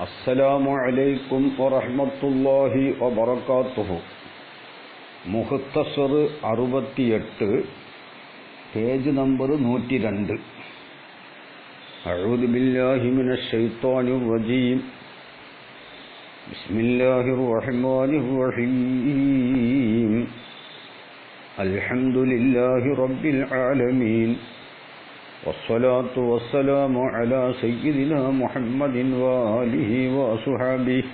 അസ്സലാമു അലൈക്കും വറഹ്മത്തുള്ളാഹി വബറകാതുഹു. Muktsar 68, page number 102. അഊദു ബില്ലാഹി മിനശ് ശൈത്വാനിർ റജീം. ബിസ്മില്ലാഹിർ റഹ്മാനിർ റഹീം. അൽഹംദുലില്ലാഹി റബ്ബിൽ ആലമീൻ. വസ്സലാത്തു വസ്സലാമു അലാ സയ്യിദിനാ മുഹമ്മദിൻ വആലിഹി വഅസ്ഹാബിഹി.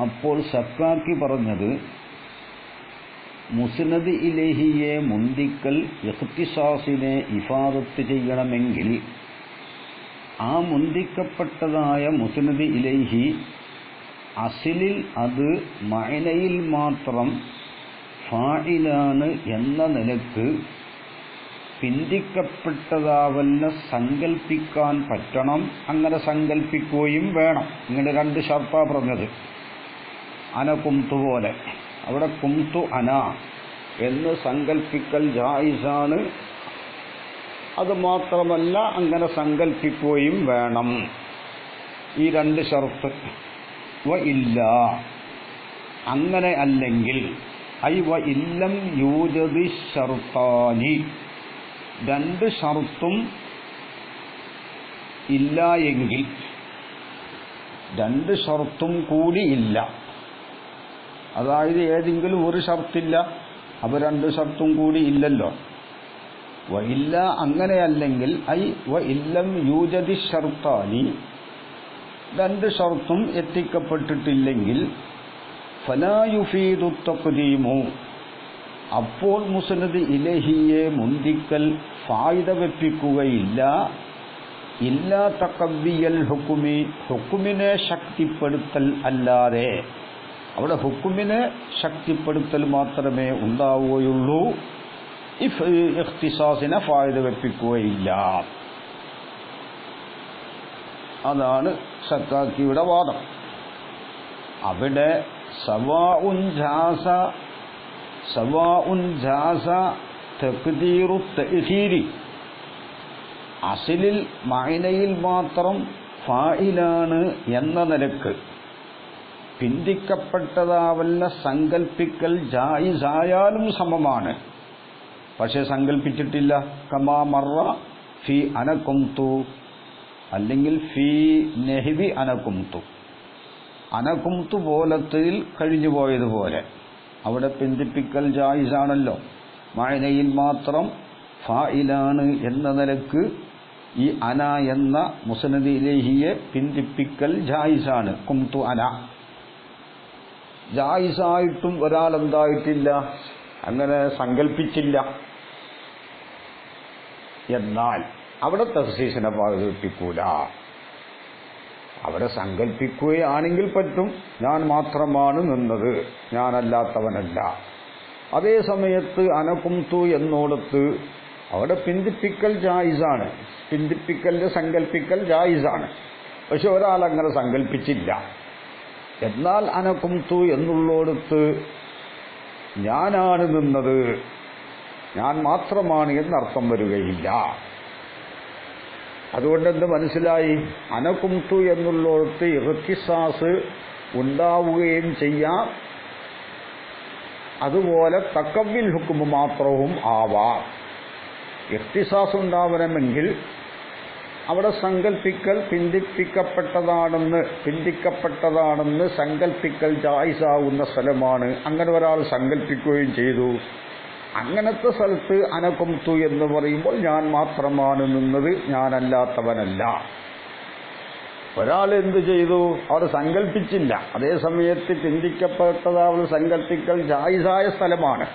അപ്പോൾ സക്കാക്കി പറഞ്ഞത്, മുസ്നദ് ഇലൈഹിയെ മുന്തിക്കൽ ഇഖ്തിസാസിനെ ഇഫാദത്ത് ചെയ്യണമെങ്കിൽ ആ മുന്തിക്കപ്പെട്ടതായ മുസ്നദ് ഇലൈഹി അസിലിൽ അത് മഅനയിൽ മാത്രം ഫാഇലാണ് എന്ന നിലക്ക് പിന്തിക്കപ്പെട്ടതാവല്ല സങ്കൽപ്പിക്കാൻ പറ്റണം. അങ്ങനെ സങ്കൽപ്പിക്കുകയും വേണം. ഇങ്ങനെ രണ്ട് ഷർത്താ പറഞ്ഞത്. അന കുംതു പോലെ അവിടെ കുംതു അന എന്ന് സങ്കൽപ്പിക്കൽ ജായിസാണ്. അത് മാത്രമല്ല, അങ്ങനെ സങ്കൽപ്പിക്കുകയും വേണം. ഈ രണ്ട് ഷർത്ത്. വ ഇല്ല, അങ്ങനെ അല്ലെങ്കിൽ, ഐ വ ഇല്ലം യൂജദി ഷർത്താനി, രണ്ട് ഷർത്തും ഇല്ല എങ്കിൽ, രണ്ട് ഷർത്തും കൂടി ഇല്ല. അതായത് ഏതെങ്കിലും ഒരു ഷർത്തില്ല, അപ്പോൾ രണ്ട് ഷർത്തും കൂടി ഇല്ലല്ലോ. വ ഇല്ല, അങ്ങനെയല്ലെങ്കിൽ, ഐ വ ഇല്ലം യൂജദി ഷർത്താനി, രണ്ട് ഷർത്തും എത്തിക്കപ്പെട്ടിട്ടില്ലെങ്കിൽ, ഫലാ യുഫീദു തഖ്ദീമു, അപ്പോൾ മുസ്നദ് ഇലൈഹിയെ മുന്തിക്കൽ ഫായിദ വെപ്പിക്കുകയില്ല. ഇല്ലാ തഖവ്വിയൽ ഹുക്മി, ഹുക്മിനെ ശക്തിപ്പെടുത്തൽ അല്ലാതെ. അവിടെ ഹുക്മിനെ ശക്തിപ്പെടുത്തൽ മാത്രമേ ഉണ്ടാവുകയുള്ളൂ. ഇഖ്തിസാസിനെ ഫായിദ വെപ്പിക്കുകയില്ല. അതാണ് സക്കാക്കിയുടെ വാദം. അവിടെ സവാഉൻ ജാസ തഖ്ദീറു തഅഖീരി, അസ്ലിൽ മഅനയിൽ മാത്രം ഫായിലാണ് എന്ന നിലക്ക് പിന്തിക്കപ്പെട്ടതാവല്ല സങ്കൽപ്പിക്കൽ ജായിസായാലും സമമാണ്. പക്ഷെ സങ്കൽപ്പിച്ചിട്ടില്ല. കമാ മറ ഫി അനകുംതു, അല്ലെങ്കിൽ ഫി നഹ്വി അനകുംതു, അനകുംതു പോലത്തിൽ കഴിഞ്ഞു പോയതുപോലെ. അവിടെ പിന്തിപ്പിക്കൽ ജായിസാണല്ലോ. മഅനയിൽ മാത്രം ഫായിലാണ് എന്ന നിലക്ക് ഈ അന എന്ന മുസ്നദ് ഇലൈഹിയെ പിന്തിപ്പിക്കൽ ജായിസാണ്. കുംതു അന ജായിസായിട്ടും ഒരാൾ എന്തായിട്ടില്ല, അങ്ങനെ സങ്കല്പിച്ചില്ല. എന്നാൽ അവിടെ തഖ്സീസിനെ പാലിപ്പിക്കൂല. അവിടെ സങ്കല്പിക്കുകയാണെങ്കിൽ പറ്റും, ഞാൻ മാത്രമാണ് നിന്നത്, ഞാനല്ലാത്തവനല്ല. അതേ സമയത്ത് അനകുംതു എന്നോടത്ത് അവിടെ പിന്തിപ്പിക്കൽ ജായിസാണ്, പിന്തിപ്പിക്കലിന്റെ സങ്കല്പിക്കൽ ജായിസാണ്. പക്ഷെ ഒരാൾ അങ്ങനെ സങ്കല്പിച്ചില്ല. എന്നാൽ അനകുംതു എന്നുള്ളോടത്ത് ഞാനാണ് നിന്നത്, ഞാൻ മാത്രമാണ് എന്നർത്ഥം വരികയില്ല. അതുകൊണ്ട് എന്ത് മനസ്സിലായി? അനകുംതു എന്നുള്ളോടത്ത് ഇഖ്തിസാസ് ഉണ്ടാവുകയും ചെയ്യാം, അതുപോലെ തഖവ്വിൽ ഹുക്മ് മാത്രവും ആവാം. ഇഖ്തിസാസ് ഉണ്ടാവണമെങ്കിൽ അവിടെ സങ്കൽപ്പിക്കൽ പിന്തിക്കപ്പെട്ടതാണെന്ന് സങ്കൽപ്പിക്കൽ ജായിസാവുന്ന സ്ഥലമാണ്. അങ്ങനെ ഒരാൾ സങ്കൽപ്പിക്കുകയും ചെയ്തു. അങ്ങനത്തെ സ്ഥലത്ത് അനകുംതു എന്ന് പറയുമ്പോൾ ഞാൻ മാത്രമാണ് നിന്നത്, ഞാനല്ലാത്തവനല്ല. ഒരാൾ എന്ത് ചെയ്തു? അവർ സങ്കല്പിച്ചില്ല. അതേ സമയത്ത് പിന്തിക്കപ്പെട്ടതാവുന്ന സങ്കല്പിക്കൽ ജായിസായ സ്ഥലമാണ്.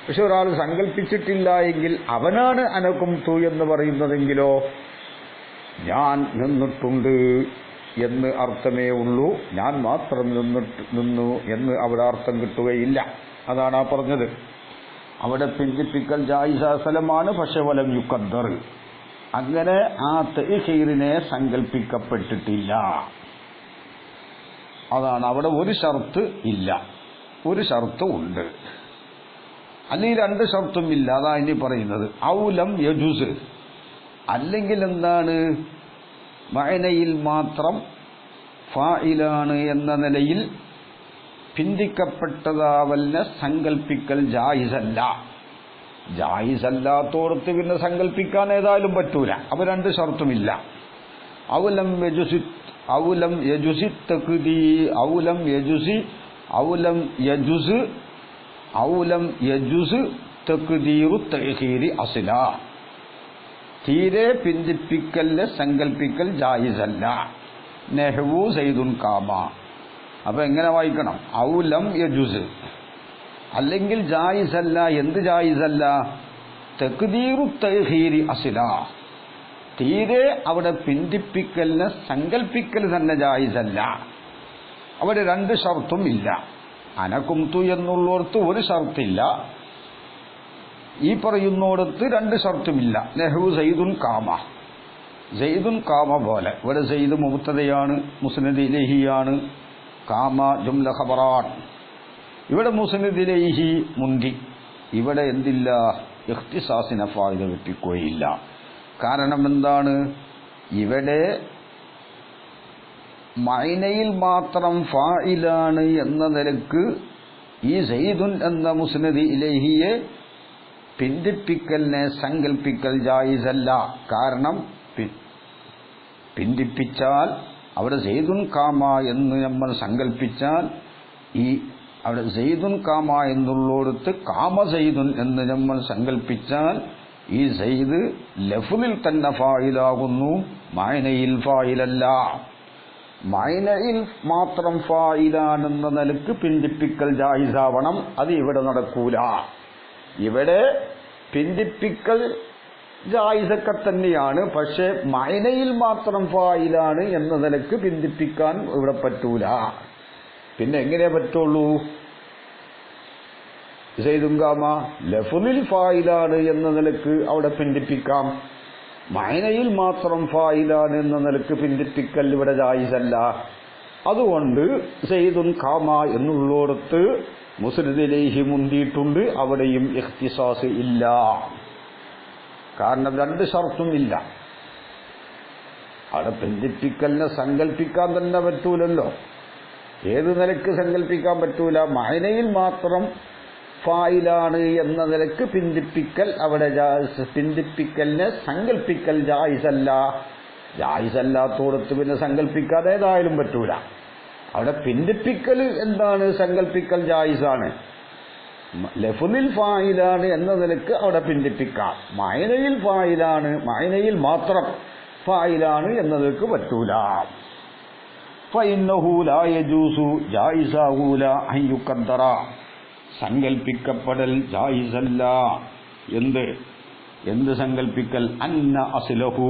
പക്ഷെ ഒരാൾ സങ്കല്പിച്ചിട്ടില്ല എങ്കിൽ അവനാണ് അനകുംതു എന്ന് പറയുന്നതെങ്കിലോ ഞാൻ നിന്നിട്ടുണ്ട് എന്ന് അർത്ഥമേ ഉള്ളൂ. ഞാൻ മാത്രം നിന്നു എന്ന് അവിടെ അർത്ഥം കിട്ടുകയില്ല. അതാണ് ആ പറഞ്ഞത്. അവിടെ പിന്തിപ്പിക്കൽ ജായിസായ സ്ഥലമാണ്. പക്ഷെ വലം യുഖദ്ദർ, അങ്ങനെ ആ തഅഖീറിനെ സങ്കല്പിക്കപ്പെട്ടിട്ടില്ല. അതാണ് അവിടെ ഒരു ഷർത്ത് ഇല്ല, ഒരു ഷർത്ത് ഉണ്ട്. അല്ലെങ്കിൽ രണ്ട് ഷർത്തും ഇല്ല. അതാ ഇനി പറയുന്നത്. ഔലം യജുസ്, അല്ലെങ്കിൽ എന്താണ്, മഅനയിൽ മാത്രം ഫായിലാണ് എന്ന നിലയിൽ പിന്തിക്കപ്പെട്ടതാവലിനെ സങ്കല്പിക്കൽ ജായിസല്ല. ജായിസല്ലാത്തോടത്ത് പിന്നെ സങ്കല്പിക്കാൻ ഏതായാലും പറ്റൂല. അപ്പൊ രണ്ട് ഷർത്തുമില്ല. ഔലം യജുസ് തഖ്ദീറു തഅഖീരി അസ്ല. തീരെ പിന്തിപ്പിക്കലിനെ സങ്കല്പിക്കൽ ജായിസല്ല. നഹ്വു സൈദുൻ കാമ. അപ്പൊ എങ്ങനെ വായിക്കണം? ഔലം യജുസ്, അല്ലെങ്കിൽ ജായിസല്ല. എന്ത് ജായിസല്ല? തഖ്ദീറു തഅഖീരി അസ്ല. തീരെ അവിടെ പിന്തിപ്പിക്കലിനെ സങ്കല്പിക്കൽ തന്നെ ജായിസല്ല. അവിടെ രണ്ട് ഷർത്തും ഇല്ല. അനകുംതു എന്നുള്ളോടത്ത് ഒരു ഷർത്തില്ല, ഈ പറയുന്നോടത്ത് രണ്ട് ഷർത്തുമില്ല. നഹ്വു സൈദുൻ കാമ. സൈദുൻ കാമ പോലെ. ഇവിടെ സൈദ് മുബ്തദയാണ്, മുസ്നദ് ഇലൈഹിയാണ്. കാമ ജുംല ഖബറാണ്. ഇവിടെ മുസ്നദ് ഇലൈഹി മുന്തി. ഇവിടെ എന്തില്ല? ഇഖ്തിസാസിനെ ഫായിദ വെപ്പിക്കുകയില്ല. കാരണം എന്താണ്? ഇവിടെ മഅനയിൽ മാത്രം ഫായിലാണ് എന്ന നിലക്ക് ഈ സൈദുൻ എന്ന മുസ്നദ് ഇലൈഹിയെ പിന്തിപ്പിക്കലിനെ സങ്കല്പിക്കൽ ജായിസല്ല. കാരണം പിന്തിപ്പിച്ചാൽ അവിടെ സൈദുൻ കാമ എന്ന് നമ്മൾ സങ്കല്പിച്ചാൽ, ഈ അവിടെ സൈദുൻ കാമ എന്നുള്ളോടത്ത് കാമ സൈദുൻ എന്ന് നമ്മൾ സങ്കല്പിച്ചാൽ ഈ സൈദ് ലഫ്ളിൽ തന്നെ ഫായിലാകുന്നു, മഅനയിൽ ഫായിലല്ല. മഅനയിൽ മാത്രം ഫായിലാണെന്ന നിലക്ക് പിന്തിപ്പിക്കൽ ജായിസാവണം. അത് ഇവിടെ നടക്കൂല. ഇവിടെ പിന്തിപ്പിക്കൽ ജായിസൊക്കെ തന്നെയാണ്, പക്ഷെ മഅനയിൽ മാത്രം ഫായിലാണ് എന്ന നിലക്ക് പിന്തിപ്പിക്കാൻ ഇവിടെ പറ്റൂല. പിന്നെ എങ്ങനെ പറ്റുള്ളൂ? സൈദുൻ കാമ ലഫ്ളിൽ ഫായിലാണ് എന്ന നിലക്ക് അവിടെ പിന്തിപ്പിക്കാം. മഅനയിൽ മാത്രം ഫായിലാണ് എന്ന നിലക്ക് പിന്തിപ്പിക്കൽ ഇവിടെ ജായിസല്ല. അതുകൊണ്ട് സൈദുൻ കാമ എന്നുള്ളോടത്ത് മുസ്നദ് ഇലൈഹി മുന്തിയിട്ടുണ്ട്, അവിടെയും ഇഖ്തിസാസ് ഇല്ല. കാരണം രണ്ട് ഷർത്തും ഇല്ല. അവിടെ പിന്തിപ്പിക്കലിനെ സങ്കല്പിക്കാൻ തന്നെ പറ്റൂലല്ലോ. ഏത് നിലക്ക് സങ്കല്പിക്കാൻ പറ്റൂല? മഅനയിൽ മാത്രം ഫായിലാണ് എന്ന നിലക്ക് പിന്തിപ്പിക്കൽ അവിടെ പിന്തിപ്പിക്കലിനെ സങ്കല്പിക്കൽ ജായിസല്ല. ജായിസല്ലാത്തോടത്ത് പിന്നെ സങ്കല്പിക്കാതെ ഏതായാലും പറ്റൂല. അവിടെ പിന്തിപ്പിക്കൽ എന്താണ്? സങ്കല്പിക്കൽ ജായിസാണ്. ലഫ്ളിൽ ഫായിലാണ് എന്ന നിലക്ക് അവിടെ പിന്തിപ്പിക്കാം. മഅനയിൽ ഫായിലാണ്, മഅനയിൽ മാത്രം ഫായിലാണ് എന്ന നിലക്ക് പറ്റൂല. ഫഇന്നഹു ലാ യജൂസു ജായിസാഹൂല അൻ യുഖദ്ദറ. സങ്കല്പിക്കപ്പെടൽ ജായിസല്ല. എന്ത് സങ്കല്പിക്കൽ? അന്ന അസ്ലഹു,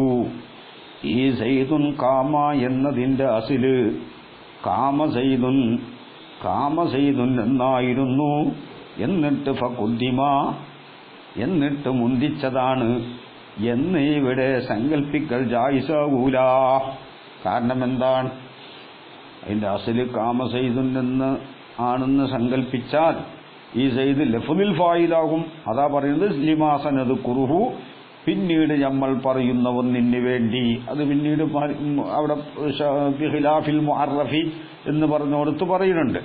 ഈ സൈദുൻ കാമ എന്നതിന്റെ അസ്ല് കാമസൈദുൻ എന്നായിരുന്നു. എന്നിട്ട് ഫഖുദ്ദിമ, എന്നിട്ട് മുന്തിച്ചതാണ് എന്ന് ഇവിടെ സങ്കല്പിക്കൽ ജായിസാകൂല. കാരണം എന്താണ്? അതിന്റെ അസ്ല് കാമസൈദുൻ എന്ന് ആണെന്ന് സങ്കല്പിച്ചാൽ ഈ സൈദ് ലഫ്ളിൽ ഫായിലാകും. അതാ പറയുന്നത് ലിമാസനത് കുറുഹു, പിന്നീട് നമ്മൾ പറയുന്ന ഒന്നിന് വേണ്ടി. അത് പിന്നീട് അവിടെ ഖിലാഫിൽ മുഅറഫി എന്ന് പറഞ്ഞോടത്ത് പറയുന്നുണ്ട്.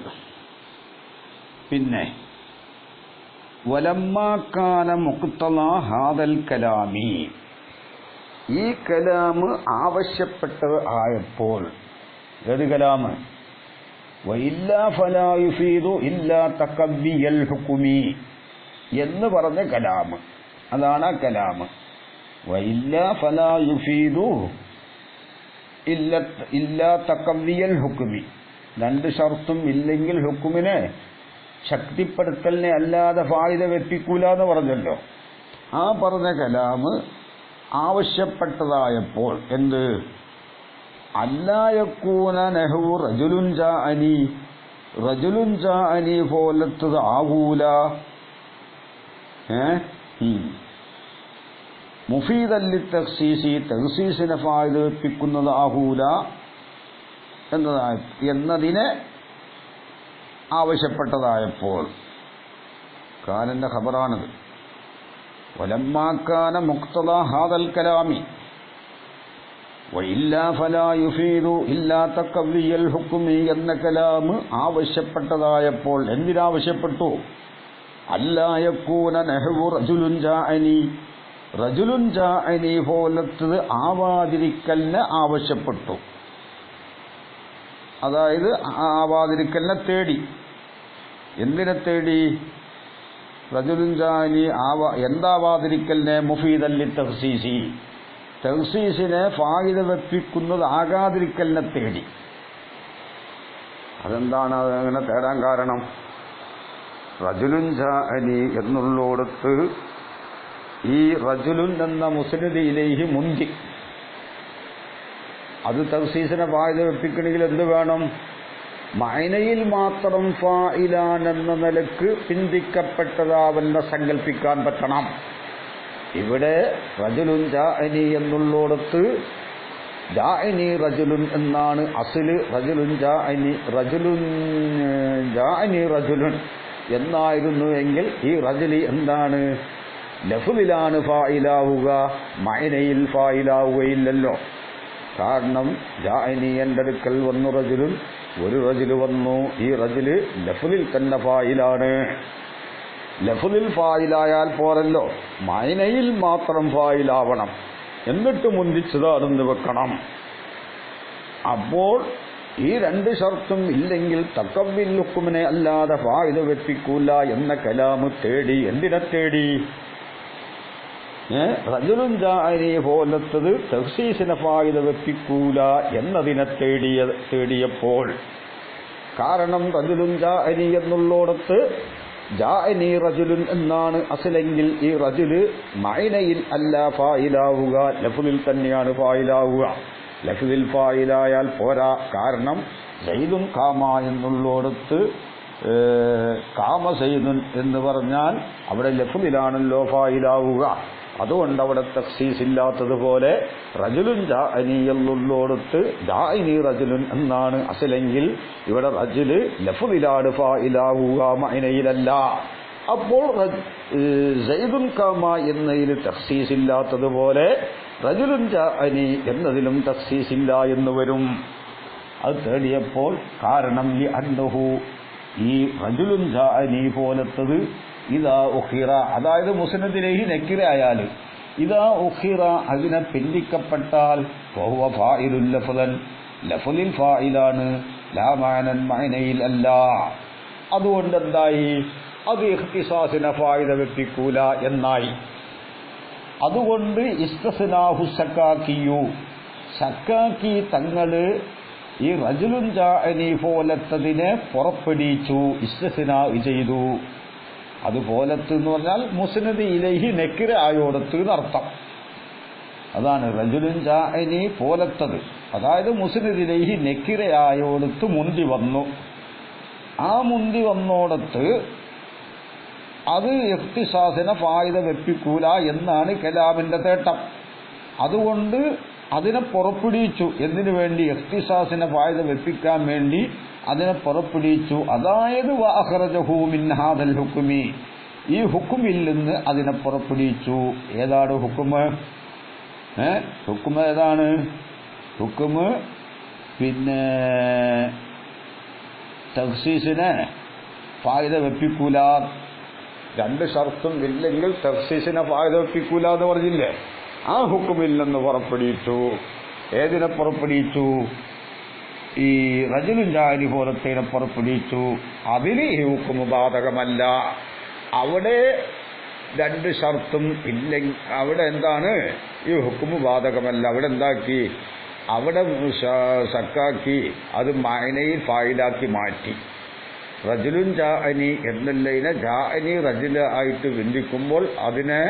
പിന്നെ വലമ്മാ കാന മുഖ്തലാ ഹാദൽ കലാമി, ഈ കലാമ് ആവശ്യപ്പെട്ടത് ആയപ്പോൾ. ഏത് കലാമ്? വഇല്ലാ ഫലാ യുഫീദു ഇല്ലാ തഖവ്വിയൽ ഹുക്മി എന്ന് പറഞ്ഞ കലാമ്. അതാണ് ആ കലാമ്. വഇല്ലാ ഫലാ യുഫീദു ഇല്ലാ തഖവ്വിയൽ ഹുക്മി. രണ്ട് ഷർത്തും ഇല്ലെങ്കിൽ ഹുക്മിനെ ശക്തിപ്പെടുത്തലിനെ അല്ലാതെ ഫായിദ വെപ്പിക്കൂല എന്ന് പറഞ്ഞല്ലോ. ആ പറഞ്ഞ കലാമ് ആവശ്യപ്പെട്ടതായപ്പോൾ എന്ത്? അല്ലാ യകൂന നഹു റജുലുൻ ജാഅനി പോലത്തത് ആകൂല. മുഫീദല്ലി തഖ്സീസി, തഖ്സീസിനെ ഫായിദ വെപ്പിക്കുന്നത് ആകൂല എന്നതിനെ ആവശ്യപ്പെട്ടതായപ്പോൾ. കാനന്റെ ഖബറാണത്. വലമ്മാ കാന മുഖ്തദാ ഹാദൽ കലാമി, വഇല്ലാ ഫലാ യുഫീദു ഇല്ലാ തഖവ്വിയൽ ഹുക്മി എന്ന കലാം ആവശ്യപ്പെട്ടതായപ്പോൾ എന്തിനാവശ്യപ്പെട്ടു? അല്ലാ യകൂന നഹ്വു റജുലുൻ ജാഅനി പോലത്തത് ആവാതിരിക്കലിനെ ആവശ്യപ്പെട്ടു. അതായത് ആവാതിരിക്കലിനെ തേടി. എന്തിനെ തേടി? റജുലുൻ ജാഅനി എന്താവാതിരിക്കലിനെ? മുഫീദല്ലി തഖ്സീസി, തഖ്സീസിനെ ഫായിദ വെപ്പിക്കുന്നതാകാതിരിക്കലിനെ തേടി. അതെന്താണ് അങ്ങനെ തേടാൻ കാരണം? റജുലുൻ ജാഅനി എന്നുള്ളോടത്ത് ഈ റജുലുൻ എന്ന മുസ്നദ് ഇലൈഹി മുന്തി. അത് തഖ്സീസിനെ ഫായിദ വെപ്പിക്കണമെങ്കിൽ എന്ത് വേണം? മഅനയിൽ മാത്രം ഫായിലാൻ എന്ന നിലക്ക് പിന്തിക്കപ്പെട്ടതാവെന്ന് സങ്കല്പിക്കാൻ പറ്റണം. ഇവിടെ റജുലുൻ ജാഅനി എന്നുള്ളോടത്ത് ജാഅനി റജുലുൻ എന്നാണ് അസ്ല്. റജുലുൻ ജാഅനി റജുലുൻ എന്നായിരുന്നു എങ്കിൽ ഈ റജുലി എന്താണ്? ലഫ്ളിലാണ് ഫായിലാവുക, മഅനയിൽ ഫായിലാവുകയില്ലല്ലോ. കാരണം ജാഅനി എൻ്റെ അടുക്കൽ വന്നു റജുലുൻ, ഒരു റജുല് വന്നു. ഈ റജുല് ലഫ്ളിൽ തന്നെ ഫായിലാണ്. ലഫ്ളിൽ ഫായിലായാൽ പോരല്ലോ, മഅനയിൽ മാത്രം ഫായിലാവണം. എന്നിട്ട് മുന്തിച്ചതാണെന്ന് വെക്കണം. അപ്പോൾ ഈ രണ്ട് ഷർത്തും ഇല്ലെങ്കിൽ തഖവ്വിൽ ഹുക്മിനെ അല്ലാതെ ഫായിദ വെപ്പിക്കൂല എന്ന കലാമ് തേടി. എന്തിനെ തേടി? റജുലുൻ ജാഅനി പോലത്തത് തഖ്സീസിനെ ഫായിദ വെപ്പിക്കൂല എന്നതിനെ തേടിയപ്പോൾ. കാരണം റജുലുൻ ജാഅനി എന്നുള്ളോടത്ത് ജാഅനി റജുലുൻ എന്നാണ് അസ്ലെങ്കിൽ ഈ റജുല് മഅനയിൽ അല്ല ഫായിലാവുക, ലഫ്ളിൽ തന്നെയാണ് ഫായിലാവുക. ലഫ്ളിൽ ഫായിലായാൽ പോരാ. കാരണം സയ്യിദുൻ ഖാമ എന്നുള്ളോടത്ത് കാമ സയ്യിദുൻ എന്ന് പറഞ്ഞാൽ അവിടെ ലഫ്ളിലാണല്ലോ ഫായിലാവുക. അതുകൊണ്ട് അവിടെ തഖ്സീസ് ഇല്ലാത്തതുപോലെ റജുലുൻ ജാഅനി എന്നുള്ളോടത്ത് ജാഅനി റജുലുൻ എന്നാണ് അസ്ലെങ്കിൽ ഇവിടെ റജുല് ലഫ്ളിലാണ് ഫായിലാവുക, മഅനയിലല്ല. അപ്പോൾ സയ്യിദുൻ ഖാമ എന്നതിൽ തഖ്സീസ് ഇല്ലാത്തതുപോലെ റജുലുൻ ജാഅനി എന്നതിലും തഖ്സീസ് ഇല്ല എന്ന് വരും. അത് തേടിയപ്പോൾ കാരണം ലിഅന്നഹു ഈ റജുലുൻ ജാഅനി പോലത്തത് ഇദാ ഉഖിറ, അതായത് മുസ്നദിലേഹി നക്കിറയാൽ ഇദാ ഉഖിറ അതിനെ പിന്തിക്കപ്പെട്ടാൽ വഹുവ ഫായിലുൽ ലഫ്ളൻ, ലഫ്ളിൽ ഫായിലാണ്, ലാ മഅനൻ മഅനയിൽ അല്ല. അതുകൊണ്ട് എന്തായി? അത് ഇഖ്തിസാസിനെ ഫായിദ വെപ്പിക്കൂല എന്നായി. അതുകൊണ്ട് ഇസ്തസ്നാഹു സക്കാക്കിയു, സക്കാക്കി തങ്ങള് ഈ റജുലുൻ ജാഅനി പോലത്തതിനെ പുറപ്പെടുവിച്ചു, ഇസ്തസ്നാ ചെയ്തു. അതുപോലത്ത് എന്ന് പറഞ്ഞാൽ മുസ്നദ് ഇലൈഹി നക്കിറ ആയോടത്ത് എന്നർത്ഥം. അതാണ് റജുലുൻ ജാഅനി പോലത്തത്. അതായത് മുസ്നദ് ഇലൈഹി നക്കിറ ആയോടത്ത് മുന്തി വന്നു. ആ മുന്തി വന്നോടത്ത് അത് ഇഖ്തിസാസിനെ ഫായിദ വെപ്പിക്കൂല എന്നാണ് കലാമിന്റെ തേട്ടം. അതുകൊണ്ട് അതിനെ പുറപ്പെടുവിച്ചു. എന്തിനു വേണ്ടി? ഇഖ്തിസാസിനെ ഫായിദ വെപ്പിക്കാൻ വേണ്ടി അതിനെ പുറപ്പെടുവിച്ചു. അതായത് വഅഖ്റജഹു മിൻ ഹാദൽ ഹുക്മി, ഈ ഹുക്മിൽ നിന്ന് അതിനെ പുറപ്പെടുവിച്ചു. ഏതാണ് ഹുക്മ്? ഹുക്മ് ഏതാണ്? ഹുക്മ് പിന്നെ തഖ്സീസിനെ ഫായിദ വെപ്പിക്കൂല, രണ്ട് ഷർത്തും ഇല്ലെങ്കിൽ തഖ്സീസിനെ ഫായിദ വെപ്പിക്കൂല എന്ന് പറഞ്ഞില്ലേ? ആ ഹുക്മിൽ നിന്ന് പുറപ്പെടുവിച്ചു. ഏതിനെ പുറപ്പെടുവിച്ചു? ഈ റജുലുൻ ജാഅനി പോലത്തേനെ പുറപ്പെടുവിച്ചു. അതിന് ഈ ഹുക്മ് ബാധകമല്ല. അവിടെ രണ്ട് ഷർത്തും ഇല്ലെങ്കിൽ അവിടെ എന്താണ്? ഈ ഹുക്മ് ബാധകമല്ല. അവിടെ എന്താക്കി? അവിടെ സക്കാക്കി അത് മഅനയിൽ ഫായിലാക്കി മാറ്റി. റജുലുൻ ജാഅനി എന്നുള്ളതിനെ ജാഅനി റജുല ആയിട്ട് ബന്ധിക്കുമ്പോൾ അതിനെ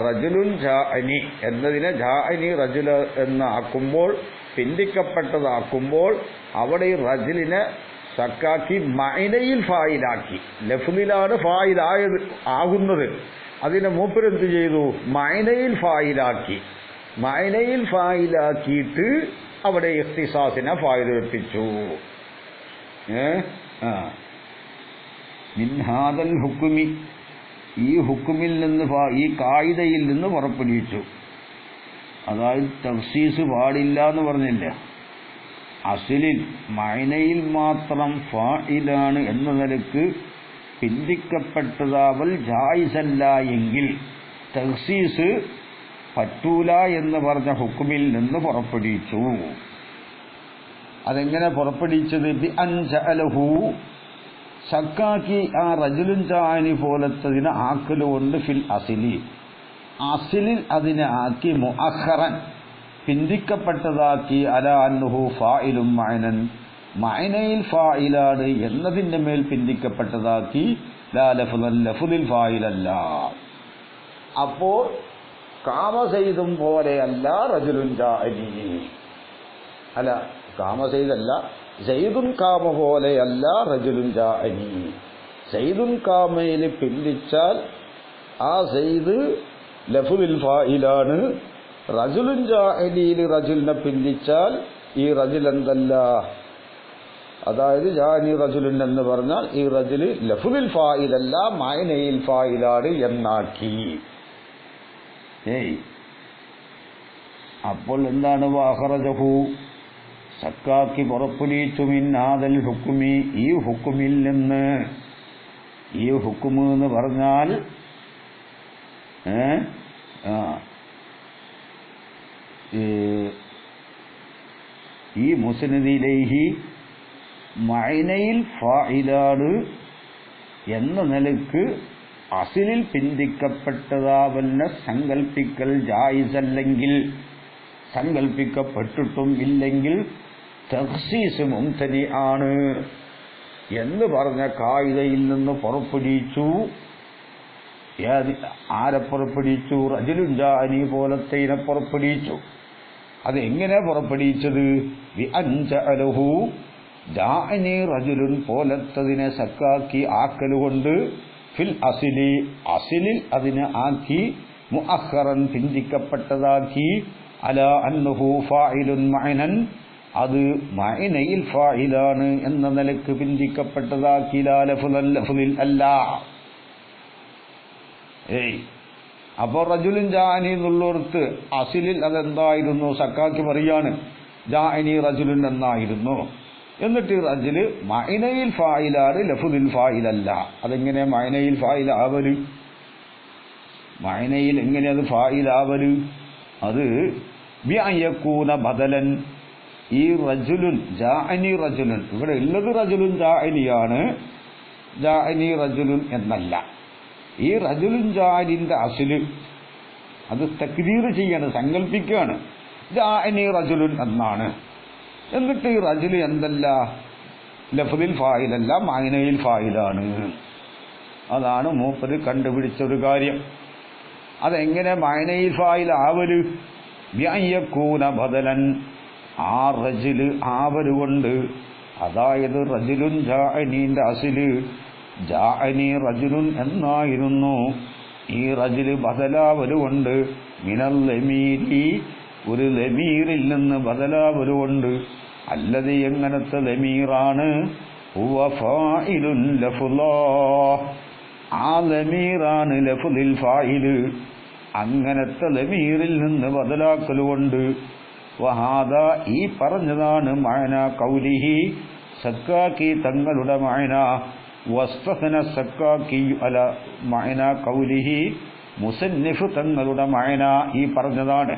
റജുലുൻ ജാഅനി എന്നതിനെ ജാഅനി റജുല എന്നാക്കുമ്പോൾ, പിന്തിക്കപ്പെട്ടതാക്കുമ്പോൾ അവിടെ ഈ റജുലിനെ സക്കാക്കി മഅനയിൽ ഫായിലാക്കി. ലഫ്ളിലാണ് ഫായിലായത് ആകുന്നത്. അതിനെ മൂപ്പരെന്ത് ചെയ്തു? മഅനയിൽ ഫായിലാക്കി. മഅനയിൽ ഫായിലാക്കിയിട്ട് അവിടെ ഇഖ്തിസാസിനെ ഫായിദ വെപ്പിച്ചു. മിൻ ഹാദൽ ഹുക്മി, ഈ ഹുക്മിൽ നിന്ന്, ഈ കായിദയിൽ നിന്ന് പുറപ്പെടുവിച്ചു. അതായത് തഖ്സീസ് പാടില്ല എന്ന് പറഞ്ഞില്ല. അസ്ലിൽ മഅനയിൽ മാത്രം ഫായിലാണ് എന്ന നിലക്ക് പിന്തിക്കപ്പെട്ടതാവൽ ജായിസല്ല എങ്കിൽ തഖ്സീസ് പറ്റൂല എന്ന് പറഞ്ഞ ഹുക്കുമിൽ നിന്ന് പുറപ്പെടുവിച്ചു. അതെങ്ങനെ പുറപ്പെടുവിച്ചത്? ബി അൻ ജഅലഹു, സക്കാക്കി ആ റജുലുൻ ജാഅനി പോലത്തതിനെ ആക്കലുകൊണ്ട് ഫിൽ അസ്ലി, അസ്ലിൽ അതിനെ ആക്കി മുഅഖറൻ പിന്തിക്കപ്പെട്ടതാക്കി, അല അന്നഹു ഫായിലും മഅനൻ, മഅനയിൽ ഫായിലാണ് എന്നതിന്റെ മേൽ പിന്തിക്കപ്പെട്ടതാക്കി, ലാ ലഫ്ളൻ ലഫ്ളിൽ ഫായിലല്ല. അപ്പോൾ കാമസൈദും പോലെയല്ല റജുലുൻ ജാഅനി, അല്ല കാമസൈദല്ല, സൈദുൻ കാമ പോലെയല്ല റജുലുൻ ജാഅനി. സൈദുൻ കാമയിൽ പിന്തിച്ചാൽ ആ സൈദ് ലഫ്ളിൽ ഫായിലാണ്. റജുലുൻ ജാഅനിയിൽ റജുലിനെ പിന്തിച്ചാൽ ഈ റജുൽ എന്തല്ല, അതായത് ജാഅനി റജുലുൻ എന്ന് പറഞ്ഞാൽ ഈ റജുല് ലഫ്ളിൽ ഫായിലല്ല മഅനയിൽ ഫായിലാണ് എന്നാക്കി. അപ്പോൾ എന്താണ്? വഅഖറജഹു, സക്കാക്കി പുറപ്പെടുവിച്ചു, മിൻ ഹാദൽ ഹുക്മി, ഈ ഹുക്കുമിൽ നിന്ന്. ഈ ഹുക്കുമ് എന്ന് പറഞ്ഞാൽ ഈ മുസ്നദ് ഇലൈഹി മഅനയിൽ ഫായിലാണ് എന്ന നിലക്ക് അസ്ലിൽ പിന്തിക്കപ്പെട്ടതാവല്ല സങ്കൽപ്പിക്കൽ ജായിസല്ലെങ്കിൽ, സങ്കൽപ്പിക്കപ്പെട്ടിട്ടും ഇല്ലെങ്കിൽ തഖ്സീസ് മുംതനി ആണ് എന്ന് പറഞ്ഞ കായിദയിൽ നിന്ന് പുറപ്പെടുവിച്ചു. ആരെ പുറപ്പെടുവിച്ചു? റജുലുൻ ജാഅനി പോലത്തതിനെ പുറപ്പെടുവിച്ചു. അതെങ്ങനെ പുറപ്പെടുവിച്ചത്? ബി അൻ ജഅലഹു, ജാഅനി റജുലുൻ പോലത്തതിനെ സക്കാക്കി ആക്കലുകൊണ്ട് ഫിൽ അസ്ലി, അസ്ലിൽ അതിനെ ആക്കി, മുഅഖറൻ പിന്തിക്കപ്പെട്ടതാക്കി, അല അന്നഹു ഫായിലുൻ മഅനൻ, അത് മഅനയിൽ ഫായിലാണ് എന്ന നിലക്ക് പിന്തിക്കപ്പെട്ടതാക്കി, ലാ ലഫ്ളൻ ലഫ്ളിൽ അല്ല. അപ്പോൾ റജുലുൻ ജാഅനി എന്നുള്ളടത്ത് അസ്ലിൽ അതെന്തായിരുന്നു? സക്കാക്കി പറയാണ് ജാഅനി റജുലുൻ എന്നായിരുന്നു. എന്നിട്ട് റജുല് മഅനയിൽ ഫായിലാണ്, ലഫ്ളിൽ ഫായിലല്ല. അതെങ്ങനെ മഅനയിൽ ഫായിലാവല്? മഅനയിൽ എങ്ങനെ അത് ഫായിലാവല്? അത് ബി അൻ യകൂന ബദലൻ, ഈ റജുലുൻ ജാഅനി റജുലുൻ, ഇവിടെ ഉള്ളത് റജുലുൻ ജാഅനിയാണ്, ജാഅനി റജുലുൻ എന്നല്ല. ഈ റജുലുൻ ജാഅനിന്റെ അസ്ല് അത് തക്ദീർ ചെയ്യാണ്, സങ്കല്പിക്കുകയാണ്, ജാഅനി റജുലുൻ എന്നാണ്. എന്നിട്ട് ഈ റജുല് എന്തല്ല? ലഫ്ളിൽ ഫായിലല്ല, മഅനയിൽ ഫായിലാണ്. അതാണ് മൂപ്പര് കണ്ടുപിടിച്ച ഒരു കാര്യം. അതെങ്ങനെ മഅനയിൽ ഫായിൽ ആവല്? ബി അൻ യകൂന ബദലൻ, ആ റജുല് ആവലുകൊണ്ട്, അതായത് റജുലുൻ ജാഅനീന്റെ അസ്ല് ജാഅനി റജുലുൻ എന്നായിരുന്നു. ഈ റജുല് ബദലാവലുകൊണ്ട്, മിനൽ ലമീരി, ഒരു ലമീറിൽ നിന്ന് ബദലാവലുകൊണ്ട്, അല്ലതി എങ്ങനത്തെ ലമീറാണ്? ഹുവ ഫായിലുൻ ലഫ്ളാ, ആ ലമീറാണ് ലഫ്ളിൽ ഫായില്, അങ്ങനത്തെ ലമീറിൽ നിന്ന് ബദലാക്കലുകൊണ്ട്. വഹാദ, ഈ പറഞ്ഞതാണ് മഅന ഖൗലിഹി, സക്കാക്കി തങ്ങളുടെ മഅന. വസ്തസ്ന സക്കാക്കി അല മഅന ഖൗലിഹി, മുസന്നിഫ് തങ്ങളുടെ മഅന ഈ പറഞ്ഞതാണ്.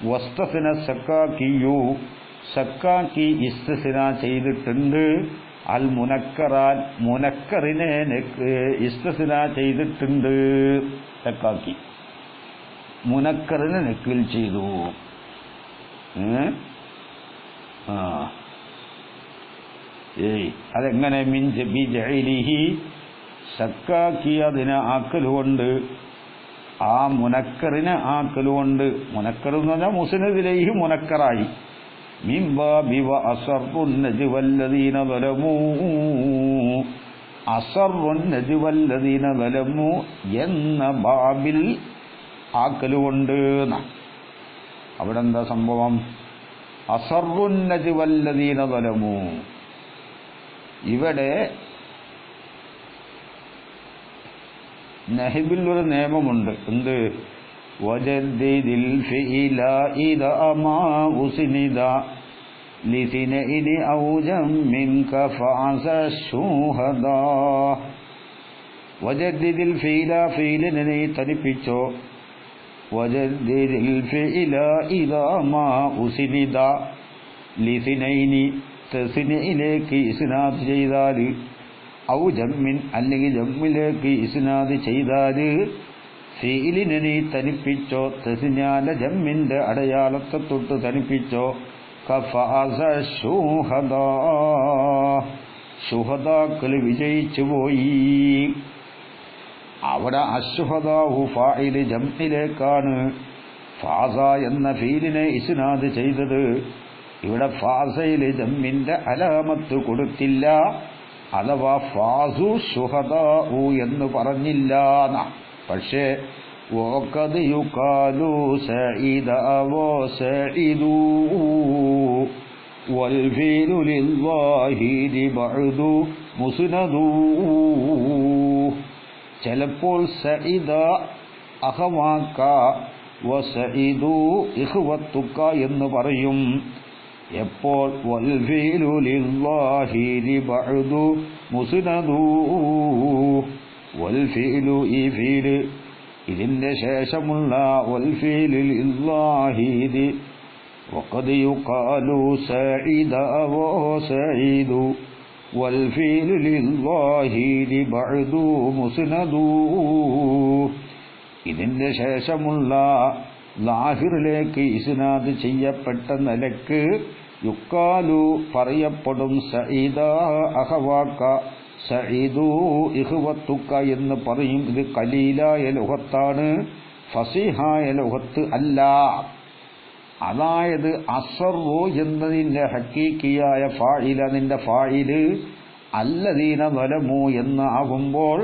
വസ്തസ്ന സക്കാക്കിയു, സക്കാക്കി ഇസ്തിസ്ന ചെയ്തിട്ടുണ്ട്. അൽ മുനക്കറാൻ, മുനക്കറിനെ ഇസ്തിസ്ന ചെയ്തിട്ടുണ്ട്. സക്കാക്കി മുനക്കറിനെ നക്കിൽ ചെയ്തു. അതെങ്ങനെ? മിൻ ബി ജഅലിഹി, സക്കാക്കി അതിനെ ആക്കലുകൊണ്ട്, ആ മുനക്കറിനെ ആക്കലുകൊണ്ട്. മുനക്കർ എന്ന് പറഞ്ഞാൽ മുസ്നദിലേഹി മുനക്കറായി. മിൻ ബാബി വ അസറുൻ നജ്വല്ലദീന ളലമൂ, അസറുൻ നജ്വല്ലദീന ളലമൂ എന്ന ബാബിൽ ആക്കലുകൊണ്ട്. അവിടെ എന്താ സംഭവം? അസറുൻ നജ്വല്ലദീന ളലമൂ. ഇവിടെ നഹ്ബിൽ ഒരു നിയമമുണ്ട്. എന്ത്? وجدد الفعل إذا ما أسند لثنين أو جم كفعس الشهداء. وجدد الفعل فعلനെ തനിപ്പിച്ചോ. وجدد الفعل إذا ما أسند لثنين തസ്നിയിലേക്ക് ഇസ്നാദ് ചെയ്താൽ, ഔ ജമ്മിൻ അല്ലെങ്കിൽ ജമ്മിലേക്ക് ഇസ്നാദ് ചെയ്താൽ ഫീലിനെ നീ തനിപ്പിച്ചോ. തസ്നിയാലെ ജമ്മിന്റെ അടയാളത്തെ തൊട്ട് തനിപ്പിച്ചോ. കഫഅസ ശുഹദാ, ശുഹദാക്കൾ വിജയിച്ചു പോയി. അവിടെ അശ്ശുഹദാഹു ഫാഇല് ജമ്മിലേക്കാണ് ഫാസ എന്ന ഫീലിനെ ഇസ്നാദ് ചെയ്തത്. ഇവിടെ ഫാസയില് ജമ്മിന്റെ അലാമത്ത് കൊടുത്തില്ല, അഥവാ ഫാസു ശുഹദാഉ എന്ന് പറഞ്ഞില്ല. പക്ഷേ വഖദ് യുഖാലു സഈദ വസഈദു വൽ ഫീലു ലില്ലാഹി ബഅദു മുസ്നദു. ചിലപ്പോൾ സഈദ അഖവാക വസഈദു ഇഖ്വത്തുക എന്ന് പറയും. എപ്പോൾ വൽ ഫീലു ലില്ലാഹി ബഅദു മുസ്നദു. വൽ ഫീലു ഈ ഫീല് ഇതിന്റെ ശേഷമുള്ള വൽ ഫീലു ലില്ലാഹി വഖദ് യുഖാലു സഈദ വസഈദു വൽ ഫീലു ലില്ലാഹി ബഅദു മുസ്നദു. ഇതിന്റെ ശേഷമുള്ള ലാഹിറിലേക്ക് ഇസ്നാദ് ചെയ്യപ്പെട്ട നിലക്ക് യുക്കാലു പറയപ്പെടും സഈദ അഖവാക സഈദു ഇഖ്വത്തുക എന്ന് പറയും. ഇത് ഖലീലായ ലുഗത്താണ്, ഫസീഹായ ലുഗത്ത് അല്ല. അതായത് അസ്റു എന്നതിന്റെ ഹഖീഖിയായ ഫാഇല, അതിന്റെ ഫാഇല് അല്ലദീന ളലമു എന്നാകുമ്പോൾ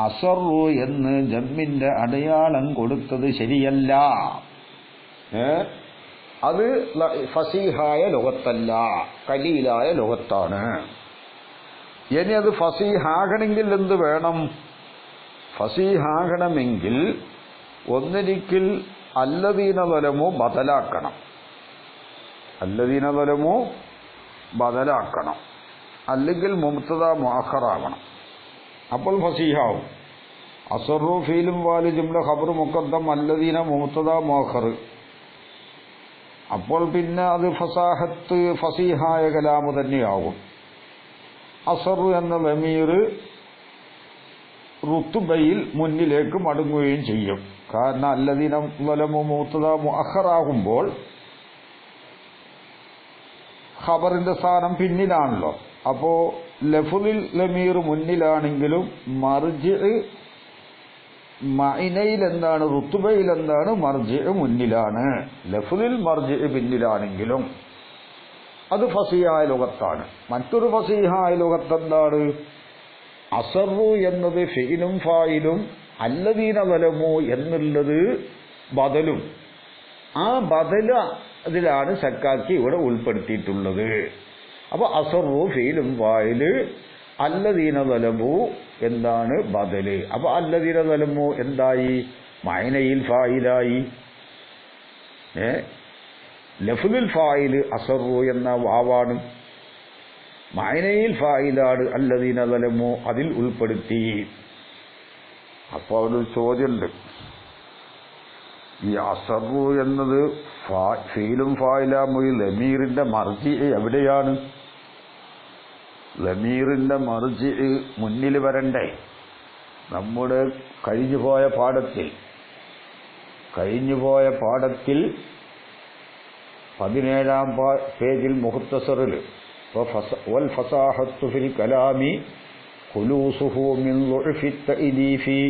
അസ്റു എന്ന് ജമ്മിന്റെ അടയാളം കൊടുത്തത് ശരിയല്ല. അത് ഫസീഹായ ലുഗത്തല്ല, ഖലീലായ ലുഗത്താണ്. ഇനി അത് ഫസീഹാകണമെങ്കിൽ എന്ത് വേണം? ഫസീഹാകണമെങ്കിൽ ഒന്നിരിക്കൽ അല്ലദീന ളലമു ബദലാക്കണം, അല്ലദീന ളലമു ബദലാക്കണം, അല്ലെങ്കിൽ മുബ്തദ മുഅഖറാവണം. അപ്പോൾ ഫസീഹാവും. അസ്റു ഫീലും വാലി ജുംല ഖബർ മുഖദ്ദം അല്ലദീന മുബ്തദ മുഅഖർ. അപ്പോൾ പിന്നെ അത് ഫസാഹത്ത് ഫസീഹായ കലാമു തന്നെയാവും. അസ്റു എന്ന ലമീർ റുത്ബയിൽ മുന്നിലേക്ക് മടങ്ങുകയും ചെയ്യും. കാരണം അല്ലദീന ളലമു മുബ്തദ മുഅഖറാകുമ്പോൾ ഖബറിന്റെ സ്ഥാനം പിന്നിലാണല്ലോ. അപ്പോ ലഫ്ളിൽ ലമീർ മുന്നിലാണെങ്കിലും മർജിഅ് മഅനയിൽ എന്താണ്, റുത്ബയിൽ എന്താണ്, മർജിഅ് മുന്നിലാണ്. ലഫ്ളിൽ മർജിഅ് പിന്നിലാണെങ്കിലും അത് ഫസീഹായ ലുഗത്താണ്. മറ്റൊരു ഫസീഹായ ലുഗത്ത് എന്താണ്? അസ്റു എന്നത് ഫിഇലും ഫായിലും അല്ലദീന ളലമു എന്നുള്ളത് ബദലും. ആ ബദല അതിലാണ് സക്കാക്കി ഇവിടെ ഉൾപ്പെടുത്തിയിട്ടുള്ളത്. അപ്പൊ അസ്റു ഫീലും ഫായില്, അല്ലദീന ളലമു എന്താണ് ബദല്. അപ്പൊ അല്ലദീന ളലമു എന്തായി? മഅനയിൽ ഫായിലായി. ലഫ്ലുൽ ഫായില് അസ്റു എന്ന വാവാണ്, മഅനയിൽ ഫായിലാണ് അല്ലദീന ളലമു, അതിൽ ഉൾപ്പെടുത്തി. അപ്പൊ ഒരു ചോദ്യമുണ്ട്, ഈ അസ്റു എന്നത് ഫീലും ഫായിലാമുയി ലമീറിന്റെ മർജിഅ് എവിടെയാണ്? ലമീറിന്റെ മർജിഅ് മുന്നിൽ വരണ്ടേ? നമ്മുടെ കഴിഞ്ഞുപോയ പാഠത്തിൽ 17-ാം പേജിൽ മുഖ്തസറിൽ വൽ ഫസാഹത്തു ഫിൽ കലാമി ഖുലൂസുഹു മിൻ ളുഅഫി തഅലീഫി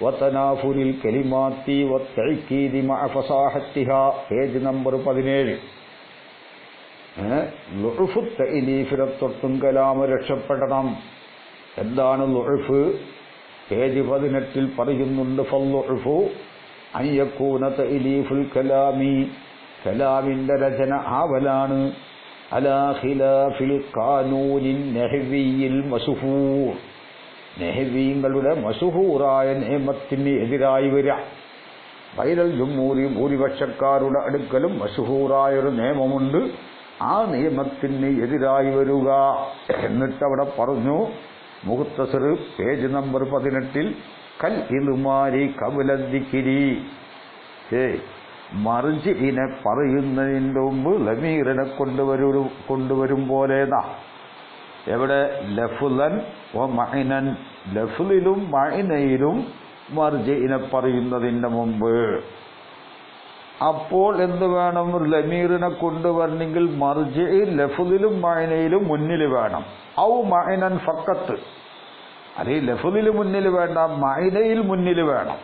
വതനാഫുരിൽ കലിമാത്തി വത്തഅക്കീദി മഅ ഫസാഹത്തിഹാ, പേജ് നമ്പർ 17. ളുഅഫു തഅലീഫിനെ തൊട്ടും കലാമ് രക്ഷപ്പെടണം. എന്താണ് ളുഅഫ്? പേജ് 18 പറയുന്നുണ്ട്, ഫളുഅഫു അൻ യകൂന തഅലീഫുൽ കലാമി, കലാമിന്റെ രചന ആവലാണ് അലാ ഖിലാഫിൽ ഖാനൂനിൻ നഹ്വിയിൽ മശ്ഹൂർ, നെഹ്വീങ്ങളുടെ മശ്ഹൂറായ നിയമത്തിന് എതിരായി വരിക. ബൈനൽ ജുംഹൂരി ഭൂരിപക്ഷക്കാരുടെ അടുക്കലും മശഹൂറായൊരു നിയമമുണ്ട്. ആ നിയമത്തിന് എതിരായി വരിക. എന്നിട്ടവിടെ പറഞ്ഞു മുഖ്തസർ പേജ് നമ്പർ 18 കൽ ഇൽമാരി ഖബ്ല ദിക്രി. മർജിഇനെ പറയുന്നതിന്റെ മുമ്പ് ലമീറിനെ കൊണ്ടുവരും പോലേതാ. എവിടെ? ലഫ്ളൻ വ മഅനൻ. ലഫ്ളിലും മഅനയിലും മർജിഇനെ പറയുന്നതിന്റെ മുമ്പ്. അപ്പോൾ എന്ത് വേണം? ലമീറിനെ കൊണ്ടുവരണമെങ്കിൽ മർജിഇ ലഫ്ളിലും മഅനയിലും മുന്നിൽ വേണം. ഔ മഅനൻ ഫഖത്ത്. അതേ ലഫ്ളിൽ മുന്നിൽ വേണ്ട, മഅനയിൽ മുന്നിൽ വേണം.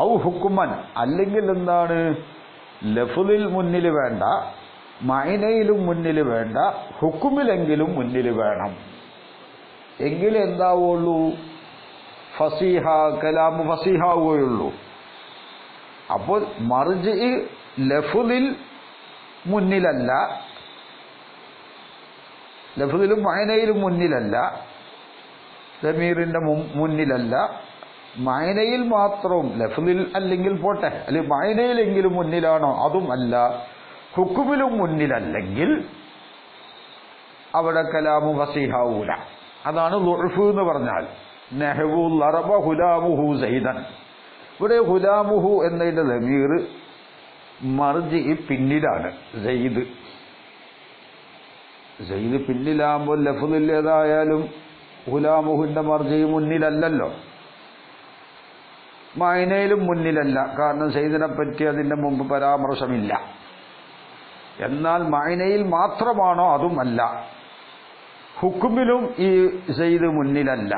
ഔ ഹുക്കുമൻ. അല്ലെങ്കിൽ എന്താണ്? ലഫ്ളിൽ മുന്നിൽ വേണ്ട, മഅനയിലും മുന്നിൽ വേണ്ട, ഹുക്കുമിലെങ്കിലും മുന്നിൽ വേണം. എങ്കിലേ എന്താവുള്ളൂ? ഫസീഹ കലാമ് ഫസീഹാവുകയുള്ളൂ. അപ്പോൾ മർജിഇ ലഫ്ളിൽ മുന്നിലല്ല, ലഫ്ളിലും മഅനയിലും മുന്നിലല്ല, ലമീറിന്റെ മുന്നിലല്ല, മഅനയിൽ മാത്രവും ലഫ്ളിൽ അല്ലെങ്കിൽ പോട്ടെ, അല്ലെങ്കിൽ മഅനയിലെങ്കിലും മുന്നിലാണോ? അതും അല്ല. ഹുക്കുമിലും മുന്നിലല്ലെങ്കിൽ അവിടെ കലാമു ഫസീഹാവൂല. അതാണ് ളുഅഫ് എന്ന് പറഞ്ഞാൽ. നഹ്വു ലറബ ഹുലാമുഹു സൈദൻ. ഇവിടെ ഹുലാമുഹു എന്നതിന്റെ ലമീർ മർജിഇ പിന്നിലാണ്. സയ്യിദ് പിന്നിലാകുമ്പോൾ ലഫ്ളിൽ ഏതായാലും ഹുലാമുഹുവിന്റെ മർജിഇ മുന്നിലല്ലല്ലോ, മഅനയിലും മുന്നിലല്ല. കാരണം സയ്യിദിനെ പറ്റി അതിന്റെ മുമ്പ് പരാമർശമില്ല. എന്നാൽ മഅനയിൽ മാത്രമാണോ? അതും അല്ല. ഹുക്കുമിലും ഈ സയ്യിദ് മുന്നിലല്ല.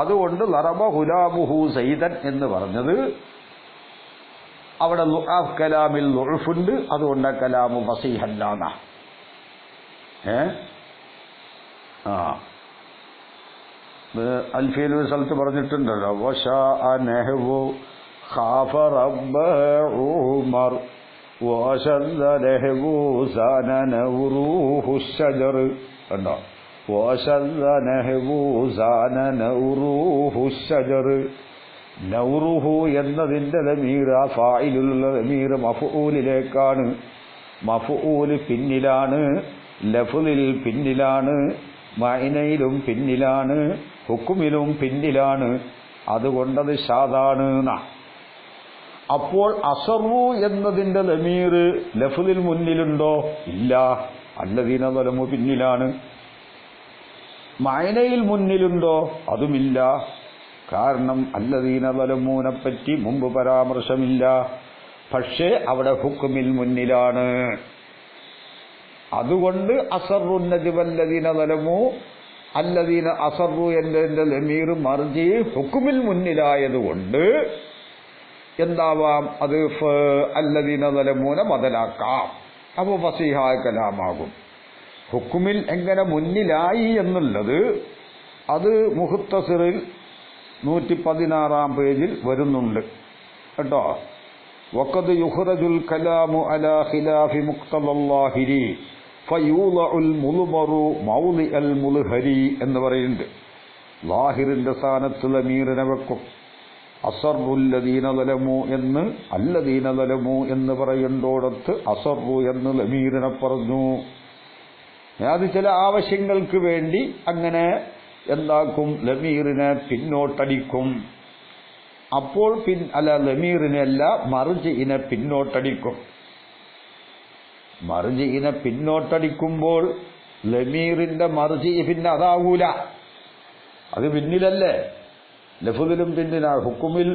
അതുകൊണ്ട് ലറബ ഹുലാമുഹു സയ്യിദൻ എന്ന് പറഞ്ഞത് അവിടെ കലാമിൽ ളുഅഫുണ്ട്. അതുകൊണ്ട് കലാമു ഫസീഹല്ലാന്ന. അൽഫിയിൽ ഒരു സ്ഥലത്ത് പറഞ്ഞിട്ടുണ്ടല്ലോ, വശാഅ നഹ്വു ഖാഫ റബ്ബ ഉമർ വശദ നഹ്വു സാന നൗറൂഹു ശജർ. കണ്ടോ? വശദ നഹ്വു സാന നൗറൂഹു ശജർ. നൗറുഹു എന്നതിന്റെ ലമീർ ഫായിലുള്ള ലമീർ മഫ്ഊലിലേക്കാണ്. മഫ്ഊൽ പിന്നിലാണ്, ലഫ്ളിൽ പിന്നിലാണ്, മഅനയിലും പിന്നിലാണ്, ഹുക്കുമിലും പിന്നിലാണ്. അതുകൊണ്ടത് ഷാദാണ്. അപ്പോൾ അസറു എന്നതിന്റെ ലമീർ ലഫ്ളിൽ മുന്നിലുണ്ടോ? ഇല്ല. അല്ലദീന ളലമു പിന്നിലാണ്. മഅനയിൽ മുന്നിലുണ്ടോ? അതുമില്ല. കാരണം അല്ലദീന ളലമൂനെ പറ്റി മുമ്പ് പരാമർശമില്ല. പക്ഷേ അവിടെ ഹുക്കുമിൽ മുന്നിലാണ്. അതുകൊണ്ട് അസറു നജ്വല്ലദീന ളലമു, അല്ലദീന അസറു എന്നതിന്റെ ലമീർ മർജി ഹുക്കുമിൽ മുന്നിലായതുകൊണ്ട് എന്താവാം? അത് അല്ലദീന ളലമൂനെ ബദലാക്കാം. അപ്പോൾ ഫസീഹായ കലാമാകും. ഹുക്കുമിൽ എങ്ങനെ മുന്നിലായി എന്നുള്ളത് അത് മുഖ്തസറിൽ 116 പേജിൽ വരുന്നുണ്ട് കേട്ടോ. വഖദ് യുഖ്റജുൽ കലാമു അലാ ഖിലാഫി മുഖ്തദൽ ലാഹിരി ഫയൂളഉൽ മുൽമറു മൗളിഅൽ മുൽഹരി എന്ന് പറയുന്നുണ്ട്. ലാഹിറിന്റെ സ്ഥാനത്ത് ലമീറിനെ വെക്കും. അസറുല്ലദീന ളലമു എന്ന് അല്ലദീന ളലമു എന്ന് പറയേണ്ടോടത്ത് അസറു എന്ന് ലമീറിനെ പറഞ്ഞു. അത് ചില ആവശ്യങ്ങൾക്ക് വേണ്ടി അങ്ങനെ എന്താക്കും? ലമീറിനെ പിന്നോട്ടടിക്കും. അപ്പോൾ ലമീറിനെ അല്ല, മർജിഇനെ പിന്നോട്ടടിക്കും. മർജിഇനെ പിന്നോട്ടടിക്കുമ്പോൾ ലമീറിന്റെ മർജി പിന്നെ അതാവൂല, അത് പിന്നിലല്ലേ. ലഫ്ളിലും പിന്നിലാ, ഹുക്കുമിൽ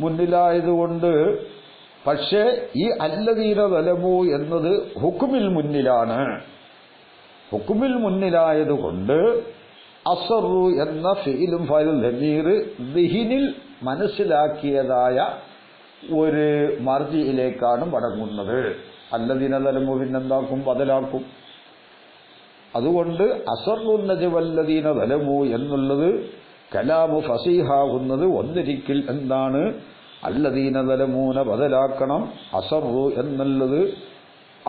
മുന്നിലായതുകൊണ്ട്. പക്ഷേ ഈ അല്ലദീന ളലമു എന്നത് ഹുക്കുമിൽ മുന്നിലാണ്. ഹുക്കുമിൽ മുന്നിലായതുകൊണ്ട് അസറു എന്ന ഫീലും ഫൈലും ലമീർ ദിഹിനിൽ മനസ്സിലാക്കിയതായ ഒരു മർജിയിലേക്കാണ് മടങ്ങുന്നത്. അല്ലദീന ളലമു പിന്നെന്താക്കും? ബദലാക്കും. അതുകൊണ്ട് അസറു നജ്വല്ലദീന ളലമു എന്നുള്ളത് കലാമു ഫസീഹാകുന്നത് ഒന്നിരിക്കൽ എന്താണ്? അല്ലദീന ളലമൂനെ ബദലാക്കണം. അസറു എന്നുള്ളത്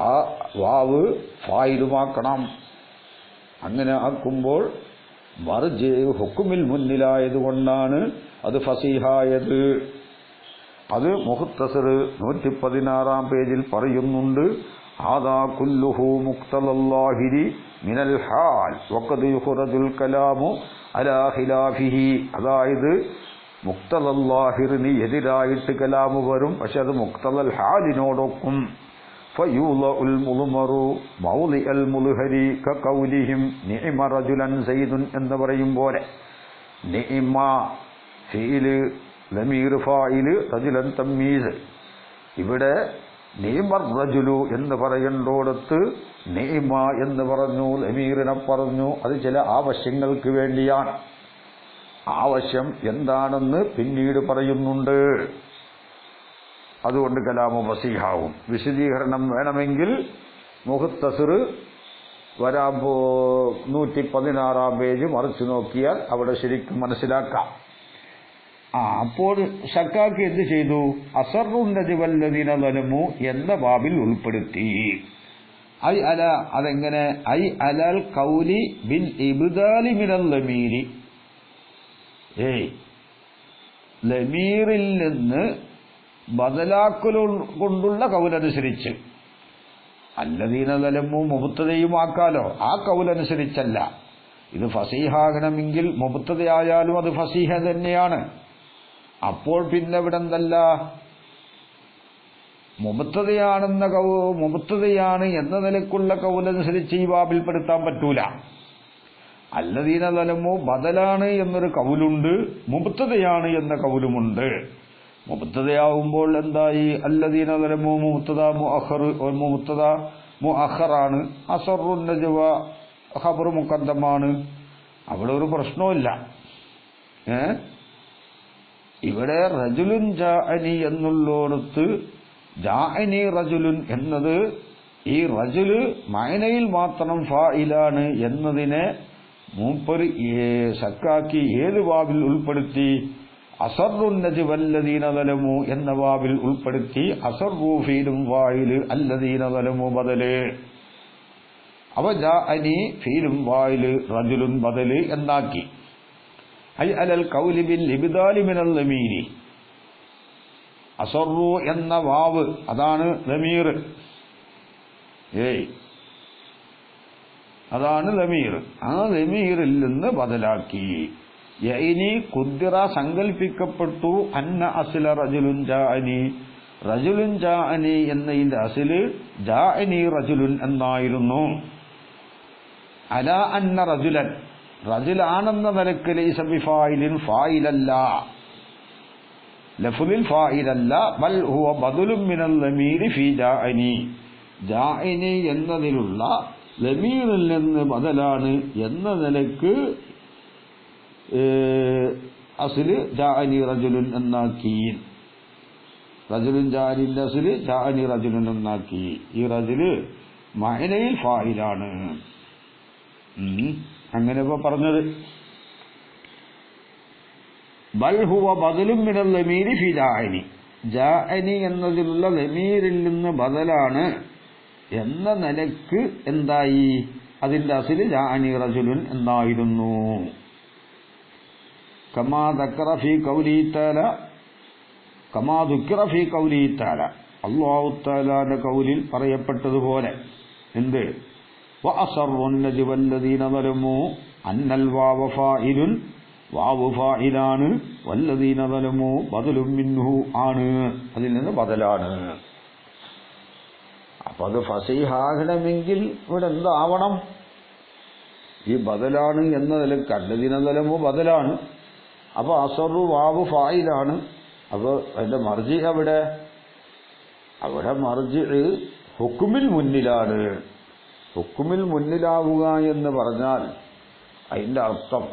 ആ വാവ് ഫായിലുമാക്കണം. അങ്ങനെ ആക്കുമ്പോൾ മർജി ഹുക്കുമിൽ മുന്നിലായതുകൊണ്ടാണ് അത് ഫസീഹായത്. അത് മുഖ്തസർ 116 പേജിൽ പറയുന്നുണ്ട്. ഹാദാ കുല്ലുഹു മുഖ്തലല്ലാഹിരി മിനൽ ഹാൽ വഖദ് യുഖ്റജുൽ കലാമു അലാ ഖിലാഫിഹി. അതായത് മുഖ്തലല്ലാഹിറിന് എതിരായിട്ട് കലാമു വരും, പക്ഷെ അത് മുഖ്തലൽ ഹാലിനോടൊക്കും. ഫയൂളഉൽ മുൾമറു മൗളിഅൽ മുൽഹരി കഖൗലിഹിം നിഅമ റജുലൻ സൈദുൻ എന്ന് പറയും പോലെ, നിഅമ ഫീല് ലമീർ ഫായില് റജുലൻ തമ്മീസ്. ഇവിടെ നിഅമർ റജുലു എന്ന് പറയേണ്ടോടത്ത് നിഅമ എന്ന് പറഞ്ഞു, ലമീറിനെ പറഞ്ഞു. അത് ചില ആവശ്യങ്ങൾക്ക് വേണ്ടിയാണ്. ആവശ്യം എന്താണെന്ന് പിന്നീട് പറയുന്നുണ്ട്. അതുകൊണ്ട് കലാമു ഫസീഹാവും. വിശദീകരണം വേണമെങ്കിൽ മുഖ്തസർ വരാൻ 116 പേജ് മറിച്ചു നോക്കിയാൽ അവിടെ ശരിക്കും മനസ്സിലാക്കാം. അപ്പോൾ ശക്കാക്കി എന്ത് ചെയ്തു? അസറുന്നജിവല്ലദീന ളലമു എന്ന ബാബിൽ ഉൾപ്പെടുത്തി. ഐ അല, അതെങ്ങനെ? ഐ അലൽ ഖൗലി ബിൽ ഇബ്ദാലി മിനൽ ലമീരി, ലമീറിൽ നിന്ന് ബദലാക്കൽ കൊണ്ടുള്ള കൗലനുസരിച്ച്. അല്ലദീന ളലമു മുബ്തദയുമാക്കാലോ, ആ കൗലനുസരിച്ചല്ല. ഇത് ഫസീഹാകണമെങ്കിൽ മുബ്തദയായാലും അത് ഫസീഹ തന്നെയാണ്. അപ്പോൾ പിന്നെ ഇവിടെ എന്തല്ല, മുബ്തദയാണ് എന്ന നിലക്കുള്ള കൗലനുസരിച്ച് ഈ ബാബിൽപ്പെടുത്താൻ പറ്റൂല. അല്ലദീന ളലമു ബദലാണ് എന്നൊരു കൗലുണ്ട്, മുബ്തദയാണ് എന്ന കൗലുമുണ്ട്. മുബ്തദയാവുമ്പോൾ എന്തായി? അല്ലദീന ളലമു മുബ്തദ മുഅഖറാണ്, അസറുൻ നജ്വ ഖബർ മുഖദ്ദമാണ്. അവിടെ ഒരു പ്രശ്നവുമില്ല. ഇവിടെ റജുലുൻ ജാഅനി എന്നുള്ളോടത്ത് ജാഅനി റജുലുൻ എന്നത് ഈ റജുല് മഅനയിൽ മാത്രം ഫായിലാണ് എന്നതിനെ മൂപ്പര് ശക്കാക്കി ഏത് ബാബിൽ ഉൾപ്പെടുത്തി? അസറുൻ നജ്വല്ലദീന ളലമു എന്ന ബാബിൽ ഉൾപ്പെടുത്തി. അസറു ഫീലും ഫായില്, അല്ലദീന ളലമു ബദല്. അവ ജാഅനി ഫീലും ഫായില്, റജുലുൻ ബദല് എന്നാക്കി. ഐ അലൽ ഖൗലി ബിൽ ഇബ്ദാലി മിനൽ ലമീരി, അസറു എന്ന വാവ് അതാണ് ലമീർ, അതാണ് ലമീർ. ആ ലമീറിൽ നിന്ന് ബദലാക്കി. യഇനി ഖുദ്ദിറ സങ്കൽപ്പിക്കപ്പെട്ടു അന്ന അസ്ല റജുലുൻ ജാഅനി, റജുലുൻ ജാഅനി എന്നതിന്റെ അസ്ല് ജാഅനി റജുലുൻ എന്നായിരുന്നു. അല അന്ന റജുലൻ, റജുലാണെന്ന നിലക്ക് ലൈസ ബിഫായിലിൻ, ഫായിലല്ല, ലഫ്ളിൽ ഫായിലല്ല. ബൽ ഹുവ ബദലുൻ മിനൽ ലമീരി ഫീ ജാഅനി, ജാഅനി എന്നതിലുള്ള ലമീറിൽ നിന്ന് ബദലാണ് എന്ന നിലക്ക് അസ്ല് ജാഅനി റജുലുൻ എന്നാക്കി. റജുലുൻ ജാഅനിന്റെ അസ്ല് ജാഅനി റജുലുൻ എന്നാക്കി. ഈ റജുല് മഅനയിൽ ഫായിലാണ്. അങ്ങനെ ഇപ്പൊ പറഞ്ഞത് ബൽ ഹുവ ബദലുൻ മിനൽ ലമീരി ഫീ ജാഅനി, ജാഅനി എന്നതിലുള്ള ലമീറിൽ നിന്ന് ബദലാണ് എന്ന നിലക്ക് എന്തായി? അതിന്റെ അസ്ല് ജാഅനി റജുലുൻ എന്നായിരുന്നു. കമാ ദക്കറ ഫീ ഖൗലിഹി തആല, കമാ ദുക്കിറ ഫീ ഖൗലിഹി തആല, അല്ലാഹു തആലാന്റെ ഖൗലിൽ പറയപ്പെട്ടതുപോലെ. എന്ത്? വഅസറുൻ നജ്വല്ലദീന ളലമു അന്നൽ വാവ ഫായിലുൻ, വാവ് ഫായിലാണ്, വല്ലദീന ളലമു ബദലുൻ മിൻഹു ആണ്, അതിൽ നിന്ന് ബദലാണ്. അപ്പൊ അത് ഫസീഹാകണമെങ്കിൽ ഇവിടെ എന്താവണം? ഈ ബദലാണ് എന്ന നിലക്ക് അല്ലദീന ളലമു ബദലാണ്. അപ്പൊ അസറു വാവ് ഫായിലാണ്. അപ്പൊ അതിന്റെ മർജി അവിടെ മർജി ഹുക്കുമിൽ മുന്നിലാണ്. ഹുക്കുമിൽ മുന്നിലാവുക എന്ന് പറഞ്ഞാൽ അതിന്റെ അർത്ഥം